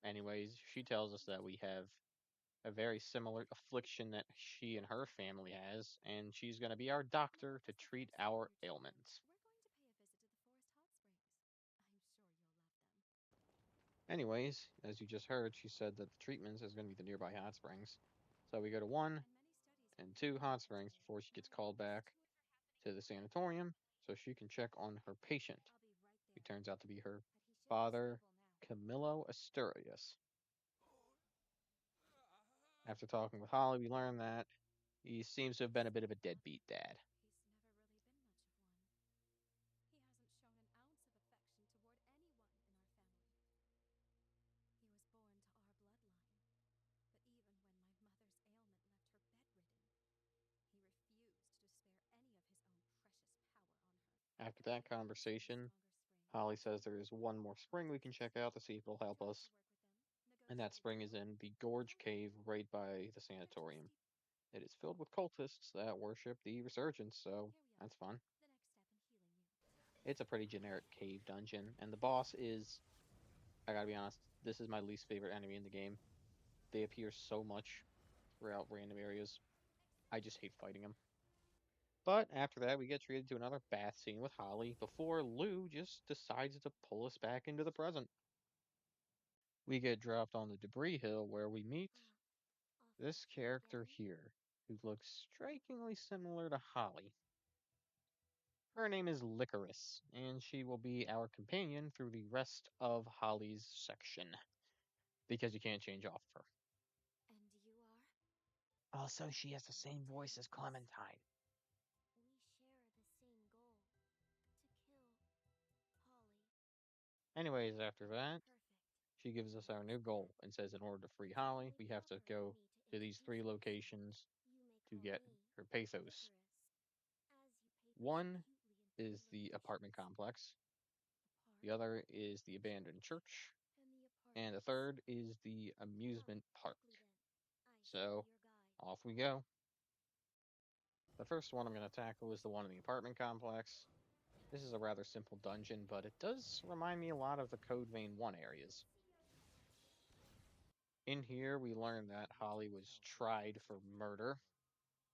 Anyways, she tells us that we have a very similar affliction that she and her family has, and she's going to be our doctor to treat our ailments. Anyways, as you just heard, she said that the treatments is going to be the nearby hot springs. So we go to one and two hot springs before she gets called back to the sanatorium so she can check on her patient, who turns out to be her father, Camillo Asturias. After talking with Holly, we learn that he seems to have been a bit of a deadbeat dad. He's never really been much of one. He hasn't shown an ounce of affection toward anyone in our family. He was born to our bloodline, but even when my mother's ailment left her bedridden, he refused to spare any of his own precious power on her. After that conversation, Holly says there is one more spring we can check out to see if it'll help us, and that spring is in the Gorge Cave right by the sanatorium. It is filled with cultists that worship the Resurgence, so that's fun. It's a pretty generic cave dungeon, and the boss is, I gotta be honest, this is my least favorite enemy in the game. They appear so much throughout random areas. I just hate fighting them. But after that, we get treated to another bath scene with Holly before Lou just decides to pull us back into the present. We get dropped on the debris hill where we meet this character here, who looks strikingly similar to Holly. Her name is Licorice, and she will be our companion through the rest of Holly's section, because you can't change off of her. And you are? Also, she has the same voice as Clementine. We share the same goal. To kill Holly. Anyways, after that, Perfect. she gives us our new goal and says in order to free Holly, we have to go to these three locations to get her pathos. One is the apartment complex, the other is the abandoned church, and the third is the amusement park. So, off we go. The first one I'm going to tackle is the one in the apartment complex. This is a rather simple dungeon, but it does remind me a lot of the Code Vein 1 areas. In here, we learn that Holly was tried for murder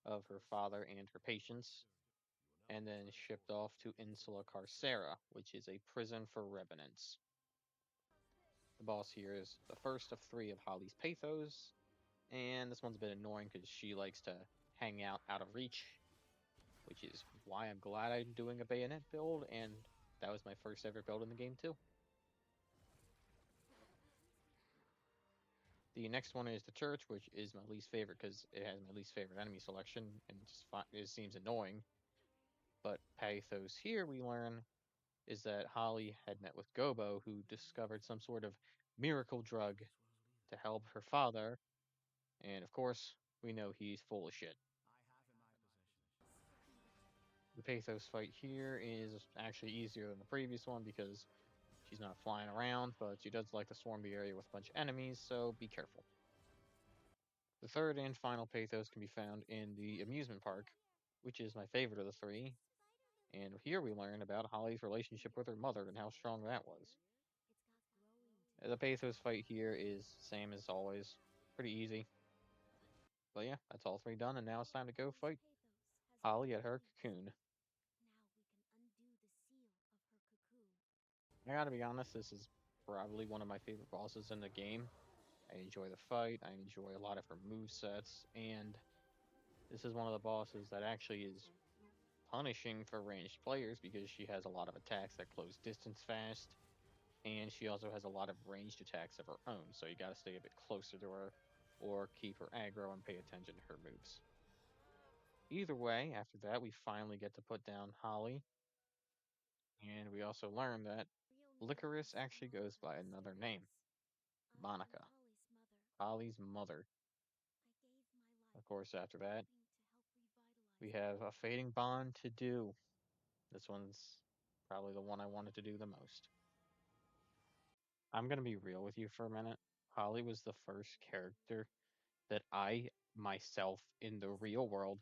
of her father and her patients. and then shipped off to Insula Carcera, which is a prison for revenants. The boss here is the first of three of Holly's Pathos, and this one's a bit annoying because she likes to hang out of reach, which is why I'm glad I'm doing a bayonet build, and that was my first ever build in the game too. The next one is the church, which is my least favorite because it has my least favorite enemy selection, and it seems annoying. But Pathos here, we learn, is that Holly had met with Gobo, who discovered some sort of miracle drug to help her father, and of course, we know he's full of shit. The Pathos fight here is actually easier than the previous one because she's not flying around, but she does like to swarm the area with a bunch of enemies, so be careful. The third and final Pathos can be found in the amusement park, which is my favorite of the three, and here we learn about Holly's relationship with her mother and how strong that was. The Pathos fight here is same as always, pretty easy. But yeah, that's all three done, and now it's time to go fight Holly at her cocoon. I gotta be honest, this is probably one of my favorite bosses in the game. I enjoy the fight, I enjoy a lot of her movesets, and this is one of the bosses that actually is punishing for ranged players because she has a lot of attacks that close distance fast, and she also has a lot of ranged attacks of her own, so you gotta stay a bit closer to her or keep her aggro and pay attention to her moves. Either way, after that, we finally get to put down Holly, and we also learn that Licorice actually goes by another name, Monica, Holly's mother. Of course, after that, we have a fading bond to do. This one's probably the one I wanted to do the most. I'm gonna be real with you for a minute. Holly was the first character that I myself in the real world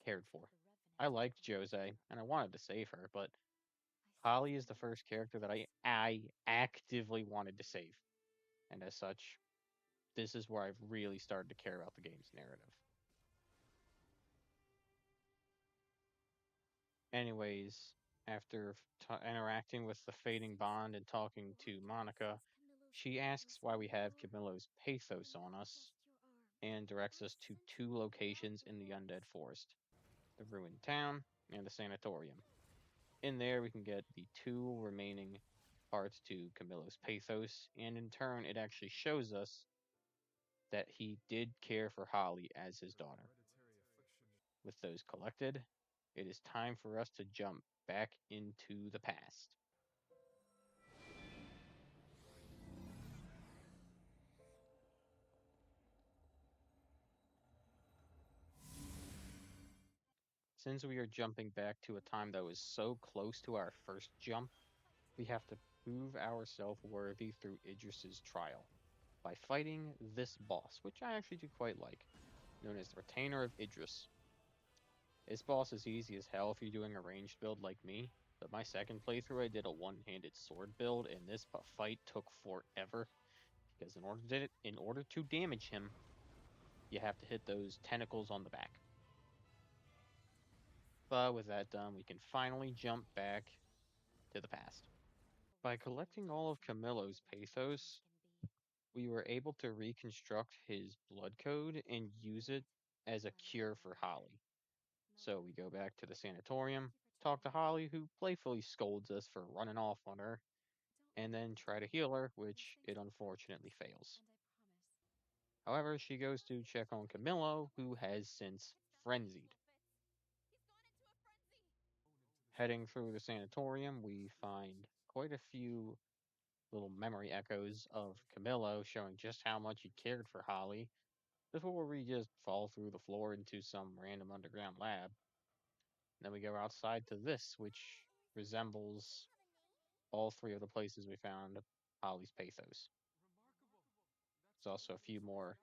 cared for. I liked Jose and I wanted to save her, but Holly is the first character that I actively wanted to save. And as such, this is where I've really started to care about the game's narrative. Anyways, after interacting with the fading bond and talking to Monica, she asks why we have Camillo's pathos on us and directs us to two locations in the Undead Forest, the ruined town and the sanatorium. In there, we can get the two remaining parts to Camillo's pathos, and in turn, it actually shows us that he did care for Holly as his daughter. With those collected, it is time for us to jump back into the past. Since we are jumping back to a time that was so close to our first jump, we have to prove ourselves worthy through Idris's trial by fighting this boss, which I actually do quite like, known as the Retainer of Idris. This boss is easy as hell if you're doing a ranged build like me, but my second playthrough I did a one-handed sword build, and this fight took forever, because in order to damage him, you have to hit those tentacles on the back. But with that done, we can finally jump back to the past. By collecting all of Camillo's pathos, we were able to reconstruct his blood code and use it as a cure for Holly. So we go back to the sanatorium, talk to Holly, who playfully scolds us for running off on her, and then try to heal her, which it unfortunately fails. However, she goes to check on Camillo, who has since frenzied. Heading through the sanatorium, we find quite a few little memory echoes of Camillo showing just how much he cared for Holly before we just fall through the floor into some random underground lab. Then we go outside to this, which resembles all three of the places we found Holly's pathos. There's also a few more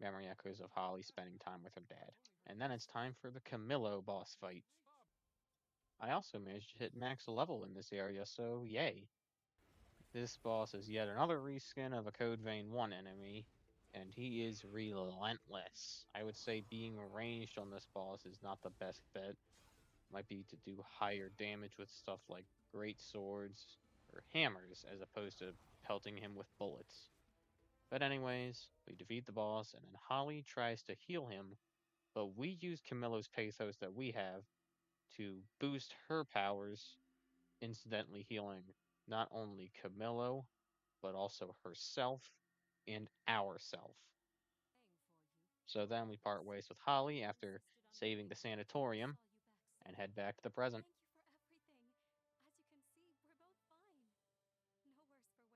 memory echoes of Holly spending time with her dad. And then it's time for the Camillo boss fight. I also managed to hit max level in this area, so yay. This boss is yet another reskin of a Code Vein 1 enemy, and he is relentless. I would say being ranged on this boss is not the best bet, might be to do higher damage with stuff like great swords or hammers as opposed to pelting him with bullets. But anyways, we defeat the boss and then Holly tries to heal him, but we use Camillo's pathos that we have to boost her powers, incidentally healing not only Camillo, but also herself and ourself. So then we part ways with Holly after saving the sanatorium and head back to the present. Thank you for everything. As you can see, we're both fine. No worse for wear.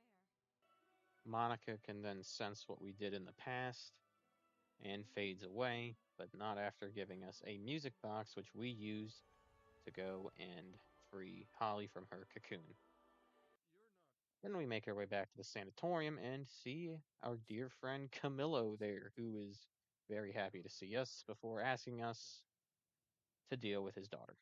Monica can then sense what we did in the past and fades away, but not after giving us a music box, which we use to go and free Holly from her cocoon. Then we make our way back to the sanatorium and see our dear friend Camillo there, who is very happy to see us before asking us to deal with his daughter.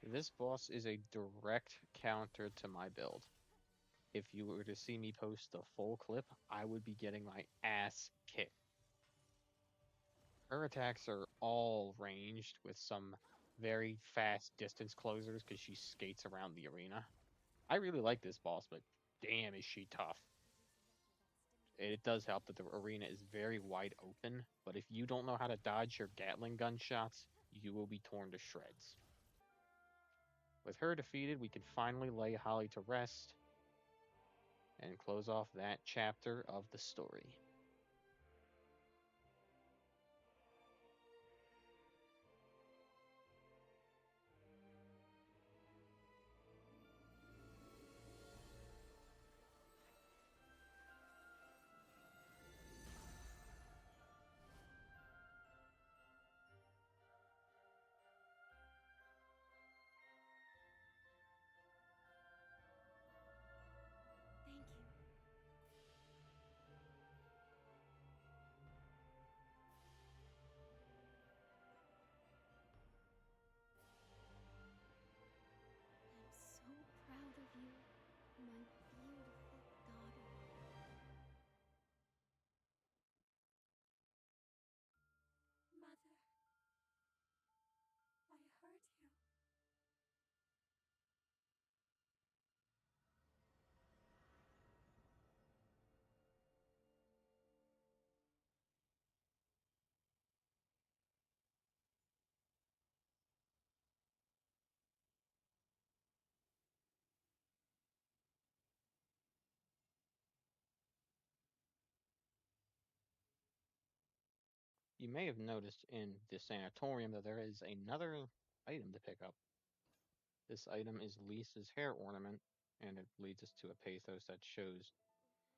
This boss is a direct counter to my build. If you were to see me post the full clip, I would be getting my ass kicked. Her attacks are all ranged with some very fast distance closers because she skates around the arena. I really like this boss, but damn is she tough. It does help that the arena is very wide open, but if you don't know how to dodge your Gatling gun shots, you will be torn to shreds. With her defeated, we can finally lay Holly to rest and close off that chapter of the story. Thank you. I'm so proud of you, my beautiful daughter. Mother, I heard you. You may have noticed in the sanatorium that there is another item to pick up. This item is Lisa's hair ornament, and it leads us to a pathos that shows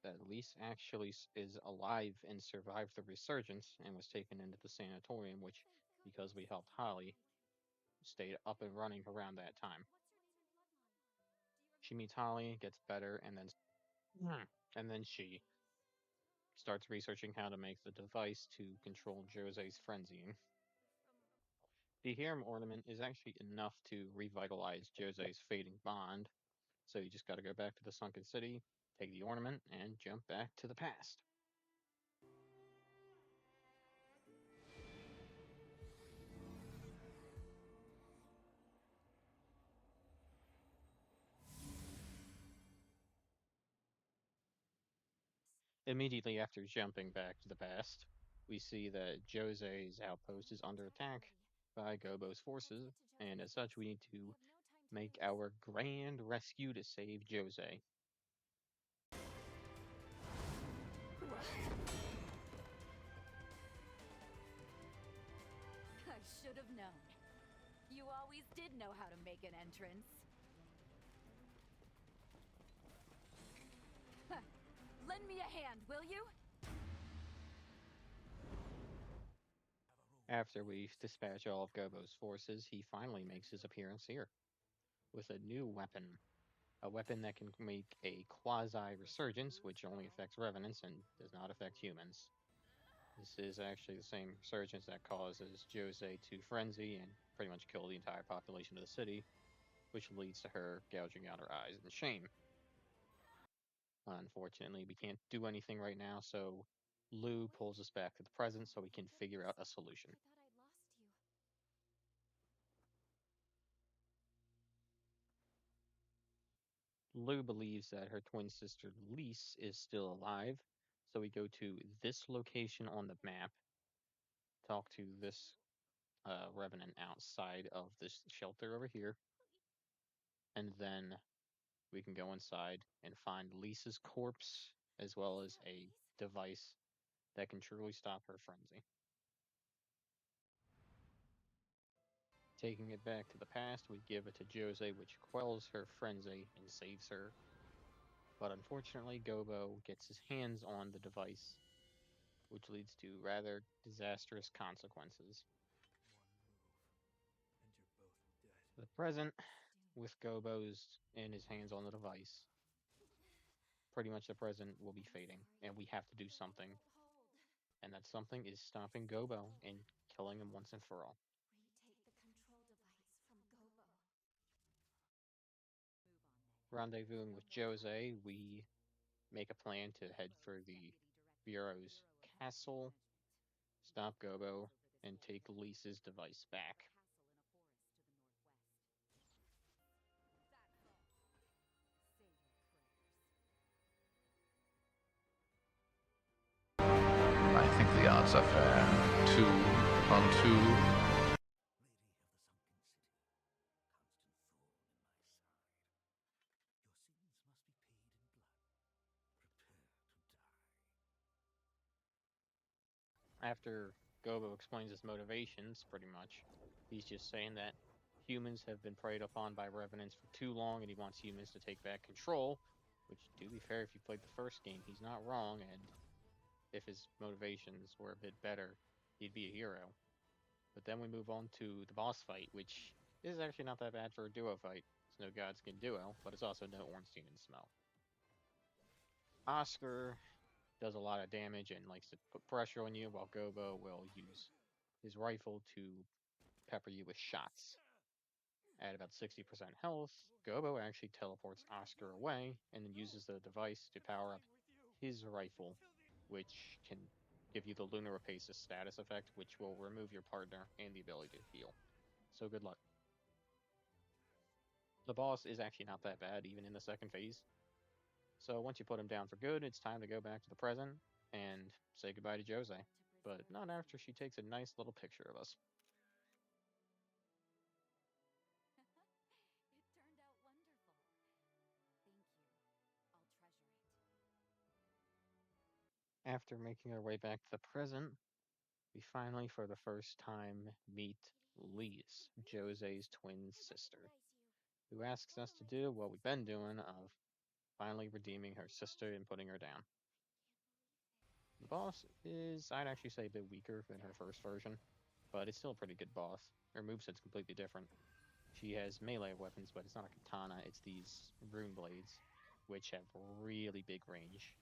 that Lisa actually is alive and survived the resurgence and was taken into the sanatorium, which, Thank because we goodness. helped Holly, stayed up and running around that time. She meets Holly, gets better, and then she starts researching how to make the device to control Jose's frenzying. The harem ornament is actually enough to revitalize Jose's fading bond, so you just gotta go back to the sunken city, take the ornament, and jump back to the past. Immediately after jumping back to the past, we see that Jose's outpost is under attack by Gobo's forces, and as such, we need to make our grand rescue to save Jose. I should have known. You always did know how to make an entrance. Huh. Lend me a hand, will you? After we dispatch all of Gobo's forces, he finally makes his appearance here with a new weapon. A weapon that can make a quasi resurgence, which only affects revenants and does not affect humans. This is actually the same resurgence that causes Jose to frenzy and pretty much kill the entire population of the city, which leads to her gouging out her eyes in shame. Unfortunately, we can't do anything right now, so Lou pulls us back to the present so we can figure out a solution. I thought I'd lost you. Lou believes that her twin sister Lise is still alive, so we go to this location on the map, talk to this revenant outside of this shelter over here, and then we can go inside and find Lisa's corpse as well Is as that a Lise? device that can truly stop her frenzy. Taking it back to the past, we give it to Jose, which quells her frenzy and saves her. But unfortunately, Gobo gets his hands on the device, which leads to rather disastrous consequences. One move, and you're both dead. The present, It's with doomed. Gobo's in his hands on the device, pretty much the present will be I'm fading, sorry. and we have to do Your love something. won't hold. And that something is stopping Gobo and killing him once and for all. Retake the control device from Gobo. Move on, Nea. Rendezvousing No with more Jose, arguments. we make a plan to head for the Bureau's castle, stop Gobo, and take Lisa's device back. I think the odds are fair. 2 on 2. After Gobo explains his motivations, pretty much, he's just saying that humans have been preyed upon by revenants for too long and he wants humans to take back control. Which, to be fair, if you played the first game, he's not wrong, and if his motivations were a bit better, he'd be a hero. But then we move on to the boss fight, which is actually not that bad for a duo fight. It's no Godskin duo, but it's also no Ornstein and Smell. Oscar does a lot of damage and likes to put pressure on you, while Gobo will use his rifle to pepper you with shots. At about 60% health, Gobo actually teleports Oscar away and then uses the device to power up his rifle, which can give you the Lunar Rapace's status effect, which will remove your partner and the ability to heal. So good luck. The boss is actually not that bad, even in the second phase. So once you put him down for good, it's time to go back to the present and say goodbye to Jose. But not after she takes a nice little picture of us. It turned out wonderful. Thank you. I'll treasure it. After making our way back to the present, we finally, for the first time, meet Lise, Jose's twin sister, who asks us to do what we've been doing of finally redeeming her sister and putting her down. The boss is, I'd actually say, a bit weaker than her first version, but it's still a pretty good boss. Her moveset's completely different. She has melee weapons, but it's not a katana, it's these rune blades, which have really big range.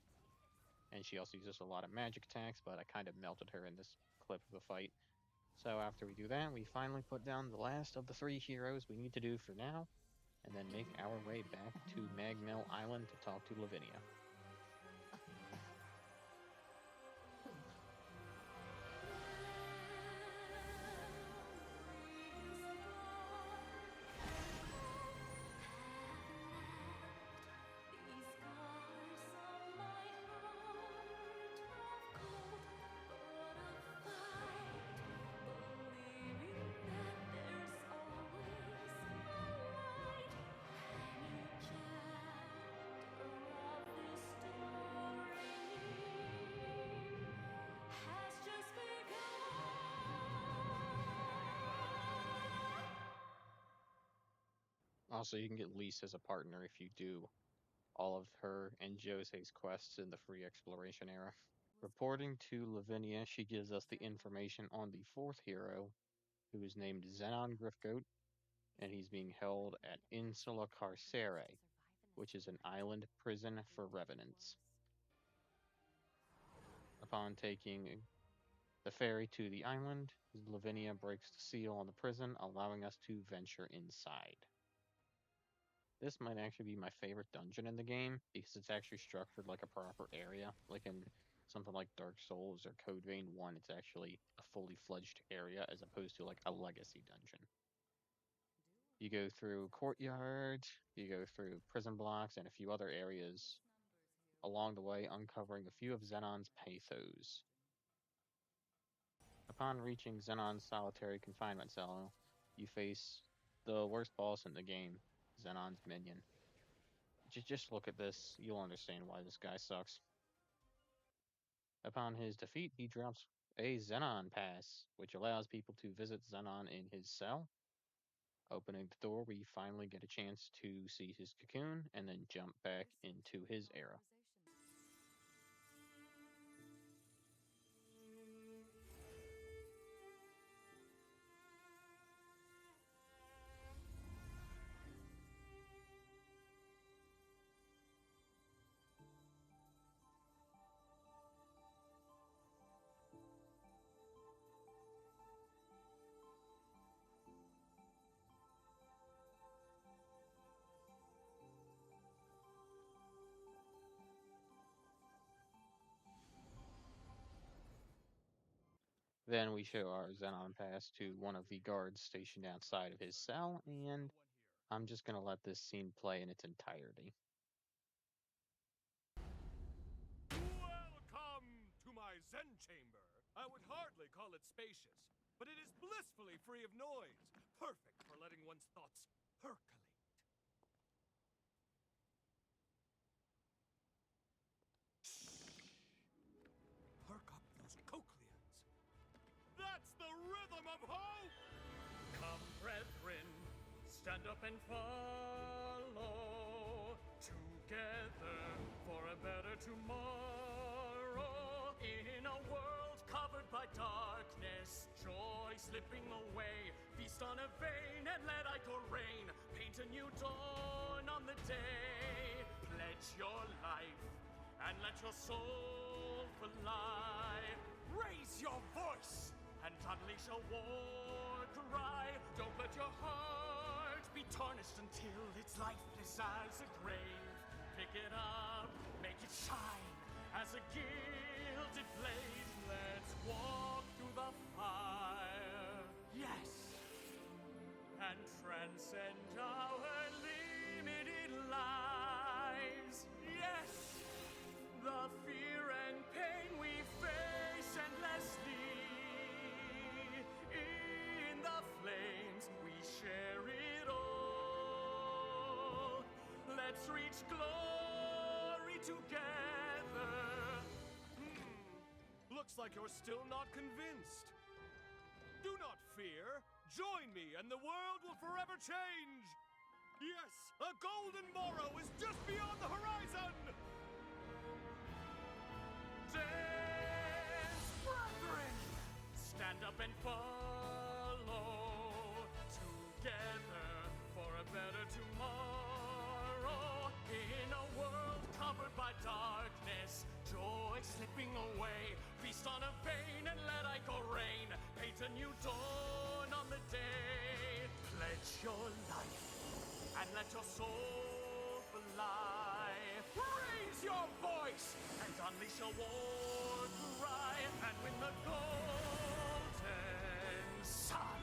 And she also uses a lot of magic attacks, but I kind of melted her in this clip of the fight. So after we do that, we finally put down the last of the 3 heroes we need to do for now, and then make our way back to Magmel Island to talk to Lavinia. Also, you can get Lise as a partner if you do all of her and Jose's quests in the free exploration era. Reporting to Lavinia, she gives us the information on the 4th hero, who is named Xenon Griffgoat, and he's being held at Insula Carcere, which is an island prison for revenants. Upon taking The ferry to the island, Lavinia breaks the seal on the prison, allowing us to venture inside. This might actually be my favorite dungeon in the game because it's actually structured like a proper area. Like in something like Dark Souls or Code Vein 1, it's actually a fully fledged area as opposed to like a legacy dungeon. You go through courtyards, you go through prison blocks, and a few other areas along the way, uncovering a few of Xenon's pathos. Upon reaching Xenon's solitary confinement cell, you face the worst boss in the game, Xenon's minion. Just look at this, you'll understand why this guy sucks. Upon his defeat, he drops a Xenon pass, which allows people to visit Xenon in his cell. Opening the door, we finally get a chance to see his cocoon and then jump back into his era. Then we show our Xenon pass to one of the guards stationed outside of his cell, and I'm just going to let this scene play in its entirety. Welcome to my Zen chamber. I would hardly call it spacious, but it is blissfully free of noise, perfect for letting one's thoughts percolate. Perk up those cochlears. That's the rhythm of hope! Come, brethren, stand up and follow together for a better tomorrow. In a world covered by darkness, joy slipping away. Feast on a vein and let ichor rain. Paint a new dawn on the day. Pledge your life and let your soul fly. Raise your voice! And unleash a war cry. Don't let your heart be tarnished until it's lifeless as a grave. Pick it up, make it shine as a gilded blade. Let's walk through the fire, yes, and transcend our limited lives, yes. The fear and pain we face endlessly. In the flames, we share it all. Let's reach glory together. Looks like you're still not convinced. Do not fear. Join me and the world will forever change. Yes, a golden morrow is just beyond the horizon. Dance, brethren! Stand up and follow together for a better tomorrow. In a world covered by darkness, joy slipping away. Feast on a vein and let ichor rain. Paint a new dawn on the day. Pledge your life and let your soul fly. Raise your voice and unleash a war cry. And when the golden sun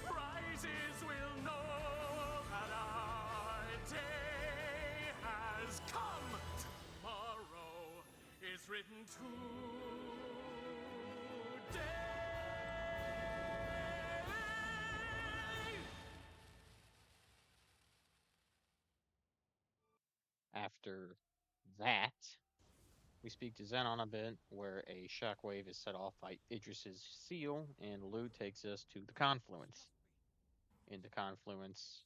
rises, we'll know that our day has come. Tomorrow is written today. After that, we speak to Xenon a bit, where a shockwave is set off by Idris's seal, and Lou takes us to the Confluence. In the Confluence,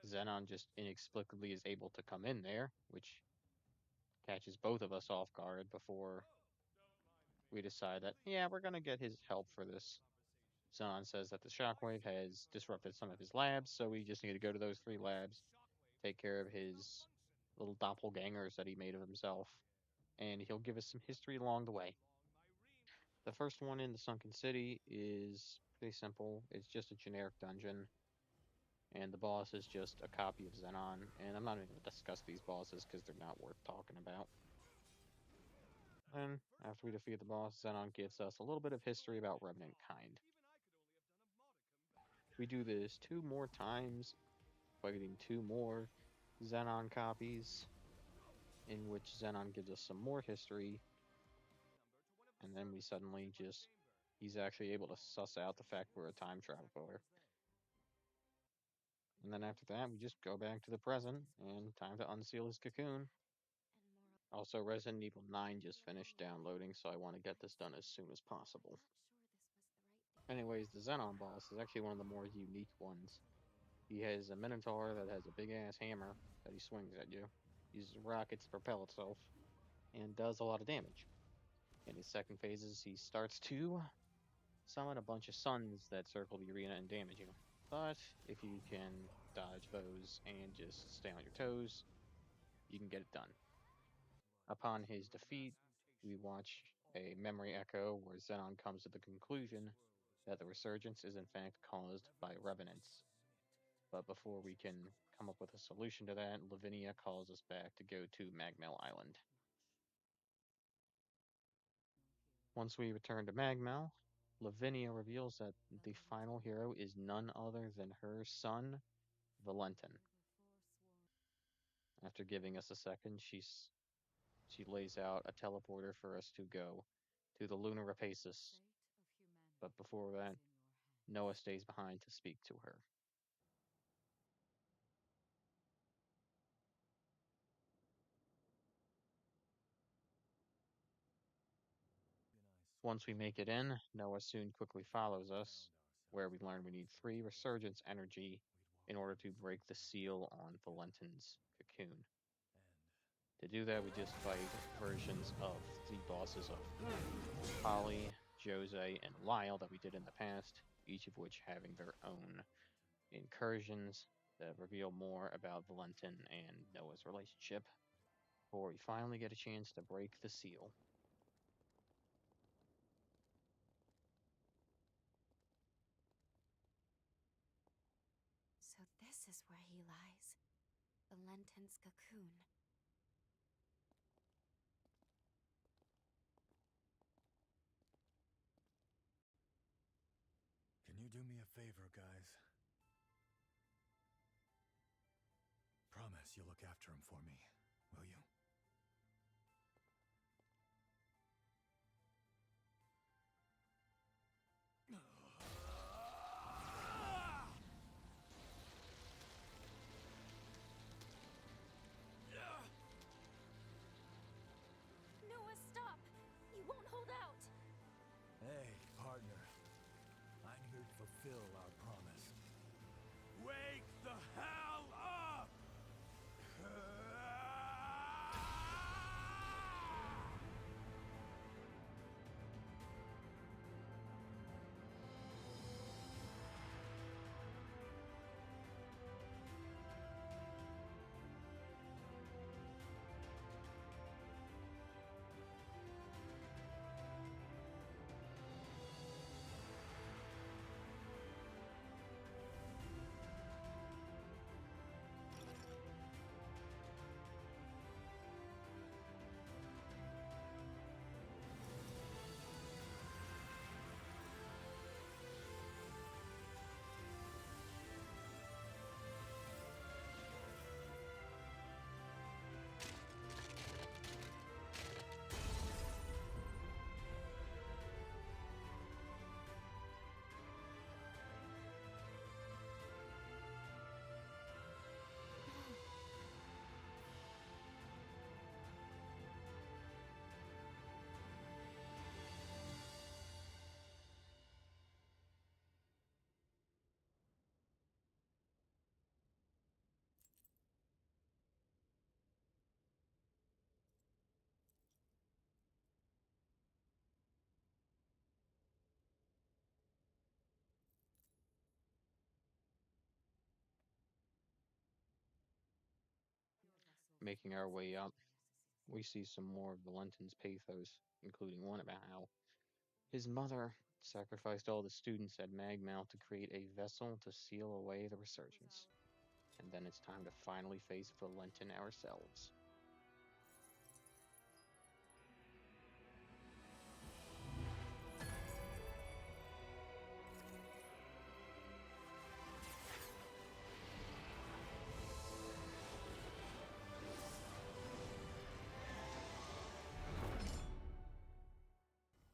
Xenon just inexplicably is able to come in there, which catches both of us off guard before we decide that, yeah, we're going to get his help for this. Xenon says that the shockwave has disrupted some of his labs, so we just need to go to those 3 labs, take care of his little doppelgangers that he made of himself, and he'll give us some history along the way. The first one in the Sunken City is pretty simple. It's just a generic dungeon, and the boss is just a copy of Xenon. And I'm not even going to discuss these bosses because they're not worth talking about. Then, after we defeat the boss, Xenon gives us a little bit of history about Revenant kind. We do this 2 more times, fighting 2 more Xenon copies, in which Xenon gives us some more history, and then we suddenly just, he's actually able to suss out the fact we're a time traveler. And then after that, we just go back to the present, and time to unseal his cocoon. Also, Resident Evil 9 just finished downloading, so I want to get this done as soon as possible. Anyways, the Xenon boss is actually one of the more unique ones. He has a Minotaur that has a big ass hammer that he swings at you, uses rockets to propel itself, and does a lot of damage. In his second phases, he starts to summon a bunch of suns that circle the arena and damage you. But if you can dodge those and just stay on your toes, you can get it done. Upon his defeat, we watch a memory echo where Xenon comes to the conclusion that the resurgence is in fact caused by revenants. But before we can come up with a solution to that, Lavinia calls us back to go to Magmel Island. Once we return to Magmel, Lavinia reveals that the final hero is none other than her son, Valentin. After giving us a second, she lays out a teleporter for us to go to the lunar Rapaces. But before that, Noah stays behind to speak to her. Once we make it in, Noah soon quickly follows us, where we learn we need 3 resurgence energy in order to break the seal on Valentin's cocoon. To do that, we just fight versions of the bosses of Holly, Jose, and Lyle that we did in the past, each of which having their own incursions that reveal more about Valentin and Noah's relationship, before we finally get a chance to break the seal. So this is where he lies. Valentin's cocoon. Can you do me a favor, guys? Promise you'll look after him for me, will you? Noah, stop! You won't hold out! Hey, partner. I'm here to fulfill our promise. Wake the hell up! Making our way up, we see some more of Valentin's pathos, including one about how His mother sacrificed all the students at Magmal to create a vessel to seal away the resurgence. And then it's time to finally face Valentin ourselves.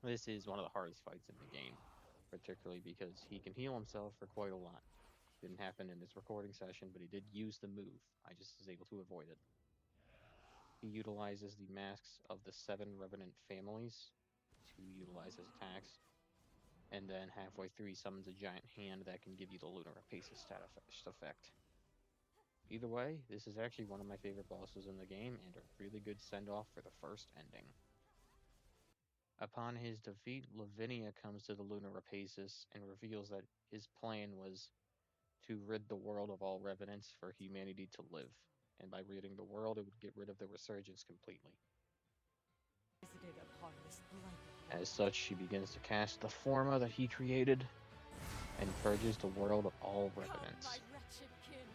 This is one of the hardest fights in the game, particularly because he can heal himself for quite a lot. Didn't happen in this recording session, but he did use the move. I just was able to avoid it. He utilizes the masks of the 7 Revenant families to utilize his attacks, and then halfway through he summons a giant hand that can give you the Lunar Apacis stat effect. Either way, this is actually one of my favorite bosses in the game, and a really good send-off for the first ending. Upon his defeat, Lavinia comes to the Lunar Apacis and reveals that his plan was to rid the world of all revenants for humanity to live, and by ridding the world, it would get rid of the resurgence completely. As such, she begins to cast the Forma that he created and purges the world of all revenants. Come, my wretched kin.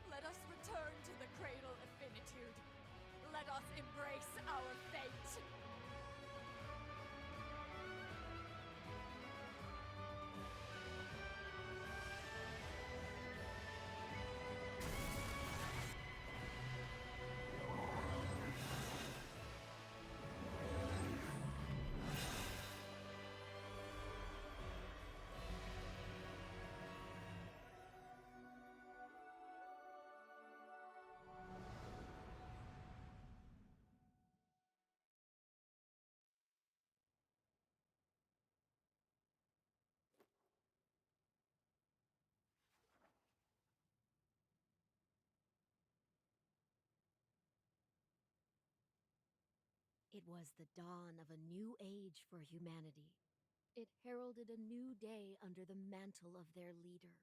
Let us return to the cradle of finitude. Let us embrace our fate. It was the dawn of a new age for humanity. It heralded a new day under the mantle of their leader,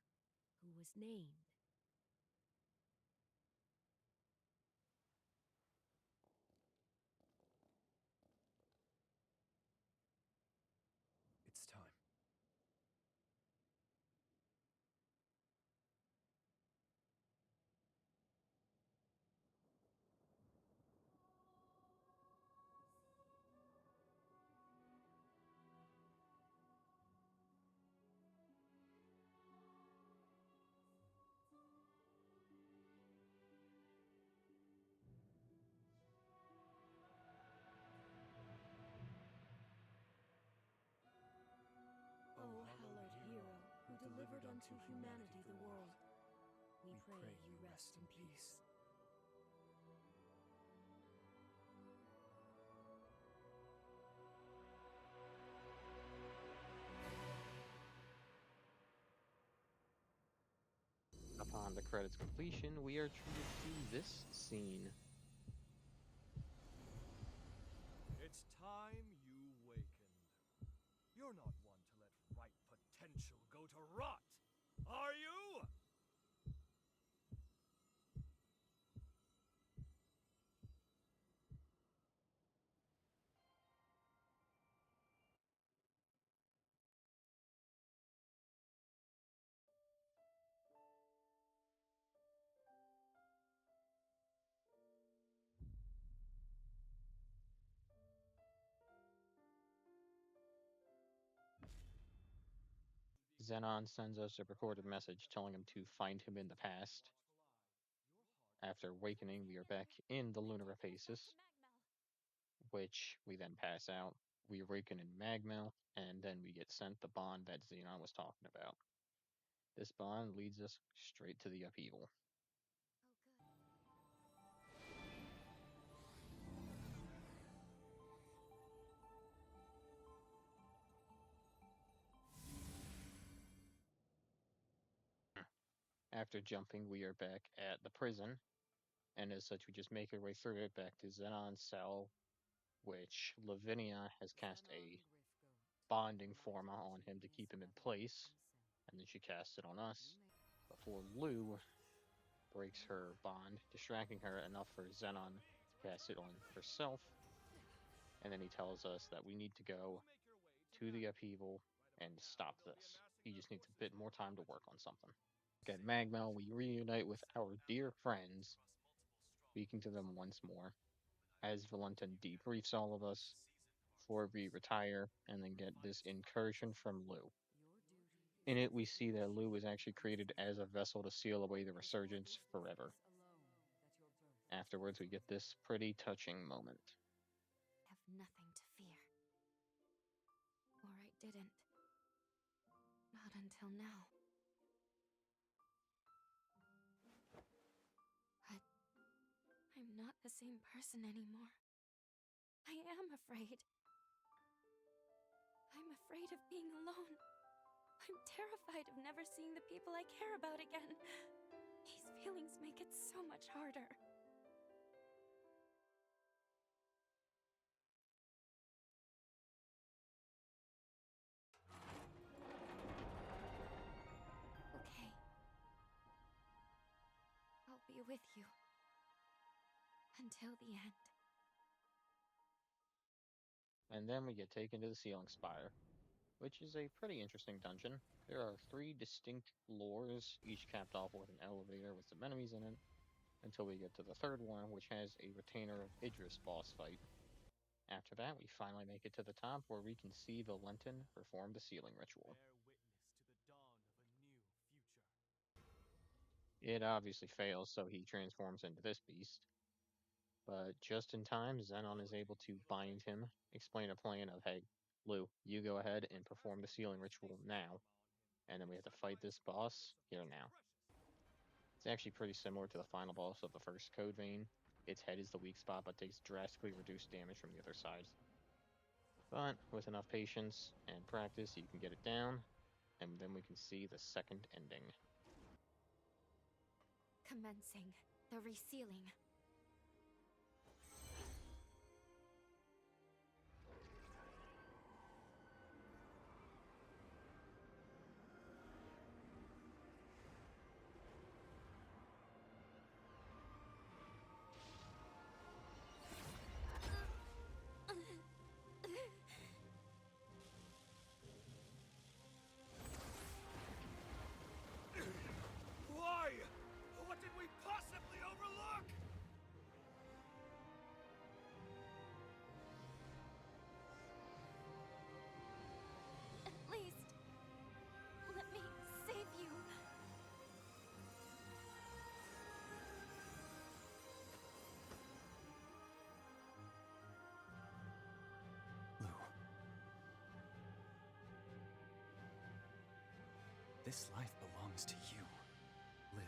who was named It's time. O hallowed hero, who delivered unto humanity the world. We pray you rest in peace. Upon the credits completion, we are treated to this scene. It's time you wakened. You're not one to let ripe potential go to rot, are you? Xenon sends us a recorded message telling him to find him in the past. After awakening, we are back in the Lunar Apacis, which we then pass out. We awaken in Magmal, and then we get sent the bond that Xenon was talking about. This bond leads us straight to the upheaval. After jumping, we are back at the prison, and as such, we just make our way through it back to Xenon's cell, which Lavinia has cast a bonding forma on him to keep him in place, and then she casts it on us before Lou breaks her bond, distracting her enough for Xenon to cast it on herself, and then he tells us that we need to go to the upheaval and stop this. He just needs a bit more time to work on something. At Magmel, we reunite with our dear friends, speaking to them once more, as Valentin debriefs all of us before we retire and then get this incursion from Lou. In it, we see that Lou was actually created as a vessel to seal away the resurgence forever. Afterwards, we get this pretty touching moment. Have nothing to fear. Or I didn't. Not until now. But I'm not the same person anymore. I am afraid. I'm afraid of being alone. I'm terrified of never seeing the people I care about again. These feelings make it so much harder. Okay. I'll be with you. Until the end. And then we get taken to the Ceiling Spire, which is a pretty interesting dungeon. There are 3 distinct floors, each capped off with an elevator with some enemies in it, until we get to the 3rd one, which has a Retainer of Idris boss fight. After that, we finally make it to the top, where we can see Valentin perform the sealing ritual. It obviously fails, so he transforms into this beast. But just in time, Xenon is able to bind him, explain a plan of, hey, Lou, you go ahead and perform the sealing ritual now, and then we have to fight this boss here now. It's actually pretty similar to the final boss of the first Code Vein. Its head is the weak spot, but takes drastically reduced damage from the other side. But with enough patience and practice, you can get it down, and then we can see the second ending. Commencing the resealing. Why? What did we possibly overlook? At least, let me save you. Lou. This life belongs to you. Live.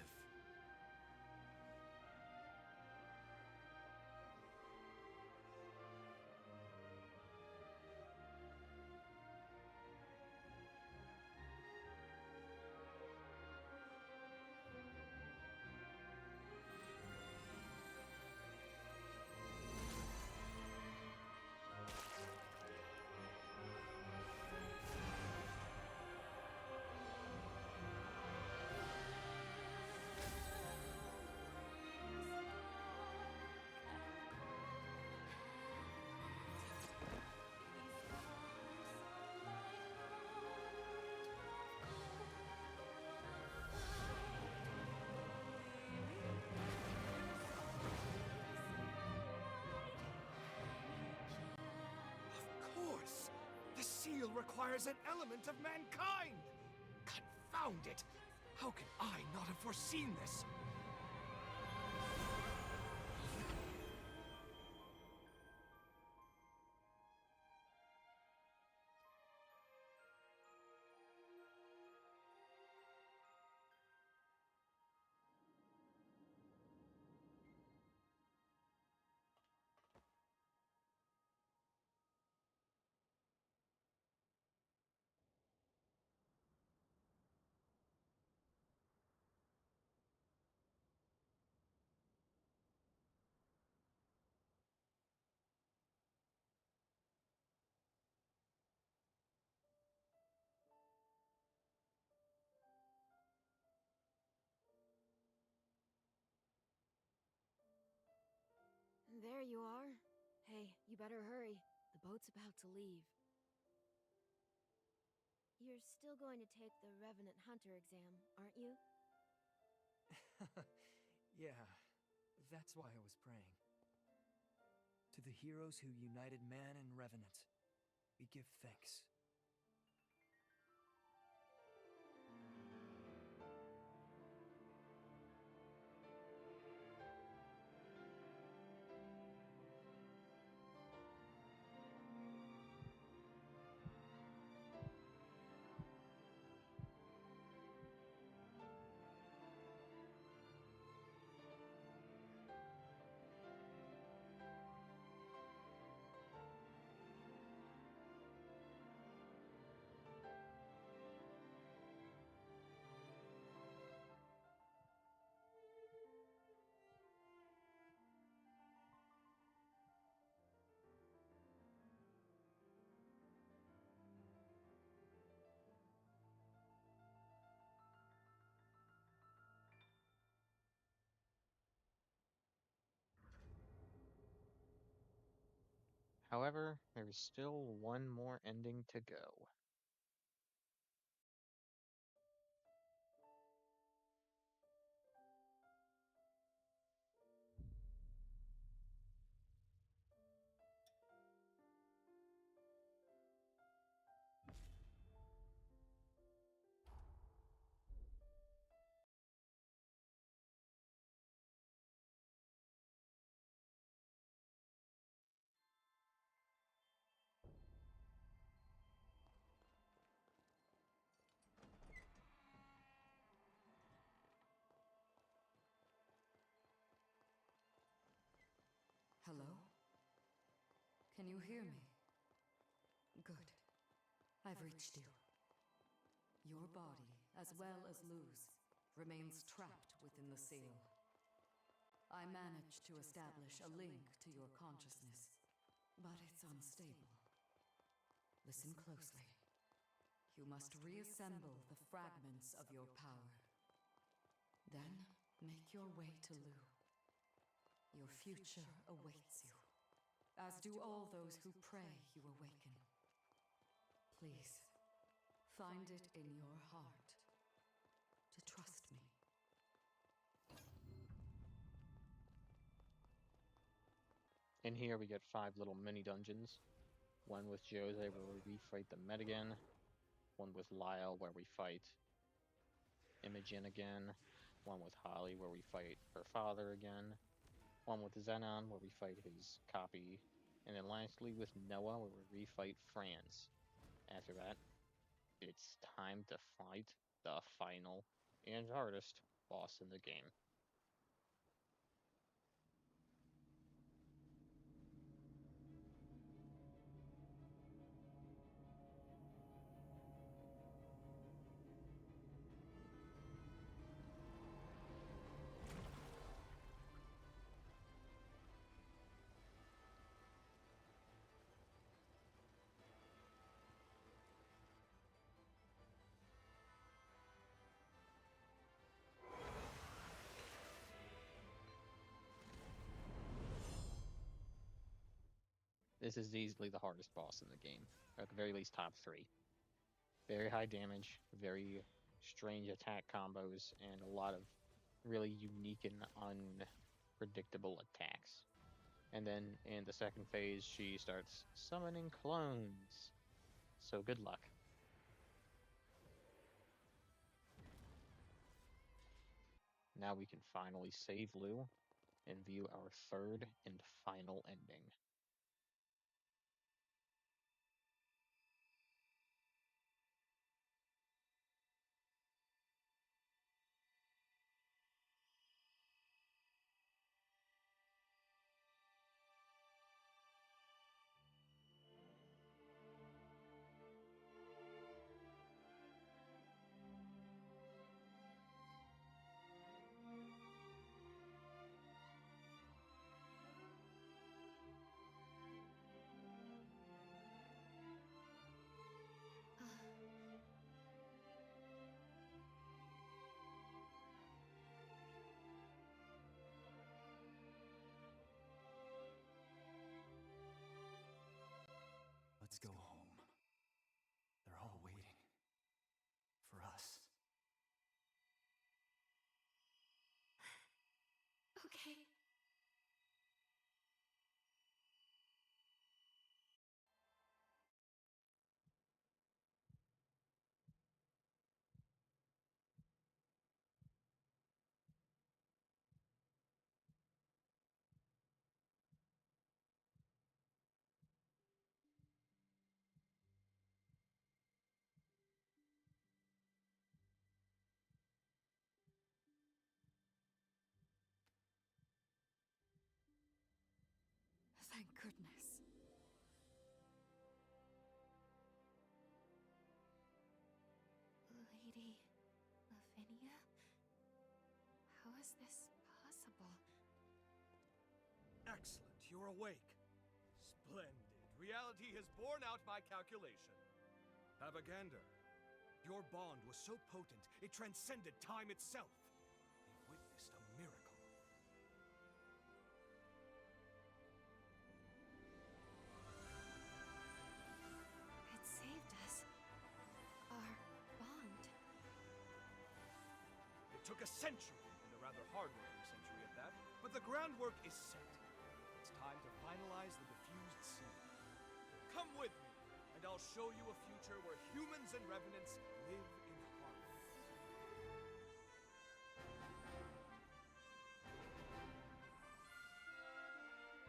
Of course! The seal requires an element of mankind! Confound it! How can I not have foreseen this? There you are. Hey, you better hurry. The boat's about to leave. You're still going to take the Revenant Hunter exam, aren't you? Yeah, that's why I was praying. To the heroes who united man and Revenant, we give thanks. However, there's still one more ending to go. Hello? Can you hear me? Good. I've reached you. Your body, as well as Lou's, remains trapped within the seal. I managed to establish a link to your consciousness, but it's unstable. Listen closely. You must reassemble the fragments of your power. Then, make your way to Lou. Your future awaits you, as do all those who pray you awaken. Please, find it in your heart to trust me. In here we get 5 little mini dungeons. One with Jose where we fight the Met again. One with Lyle where we fight Imogen again. One with Holly where we fight her father again. One with Xenon where we fight his copy. And then lastly with Noah where we refight Franz. After that, it's time to fight the final and hardest boss in the game. This is easily the hardest boss in the game, or at the very least top 3. Very high damage, very strange attack combos, and a lot of really unique and unpredictable attacks. And then in the second phase, she starts summoning clones. So good luck. Now we can finally save Lou and view our third and final ending. is this possible? Excellent, you're awake. Splendid. Reality has borne out my calculation. Have a gander. Your bond was so potent, it transcended time itself. We witnessed a miracle. It saved us. Our bond. It took a century, and a rather hard-working century at that, but the groundwork is set. It's time to finalize the diffused seed. Come with me, and I'll show you a future where humans and revenants live in harmony.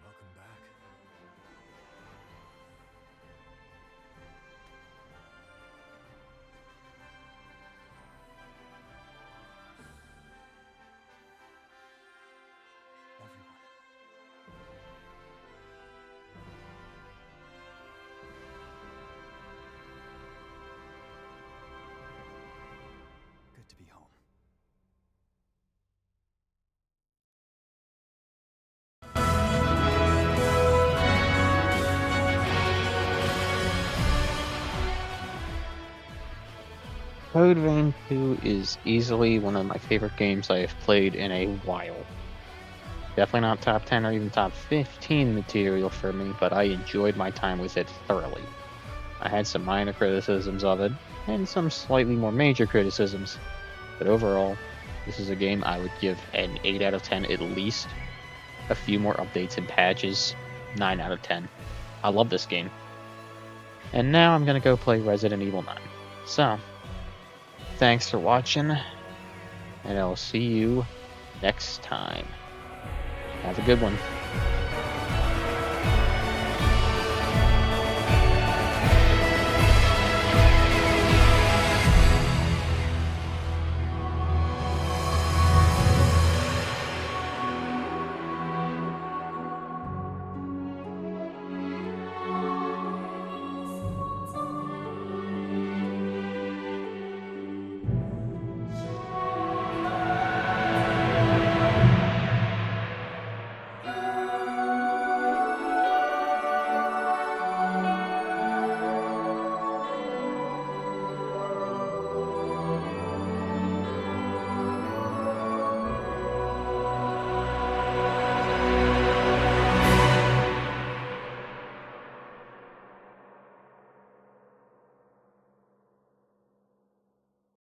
Welcome back. Everyone. Good to be home. Code Vein 2 is easily one of my favorite games I have played in a while. Definitely not top 10 or even top 15 material for me, but I enjoyed my time with it thoroughly. I had some minor criticisms of it, and some slightly more major criticisms, but overall, this is a game I would give an 8 out of 10 at least. A few more updates and patches, 9 out of 10. I love this game. And now I'm going to go play Resident Evil 9. So, thanks for watching, and I'll see you next time. Have a good one.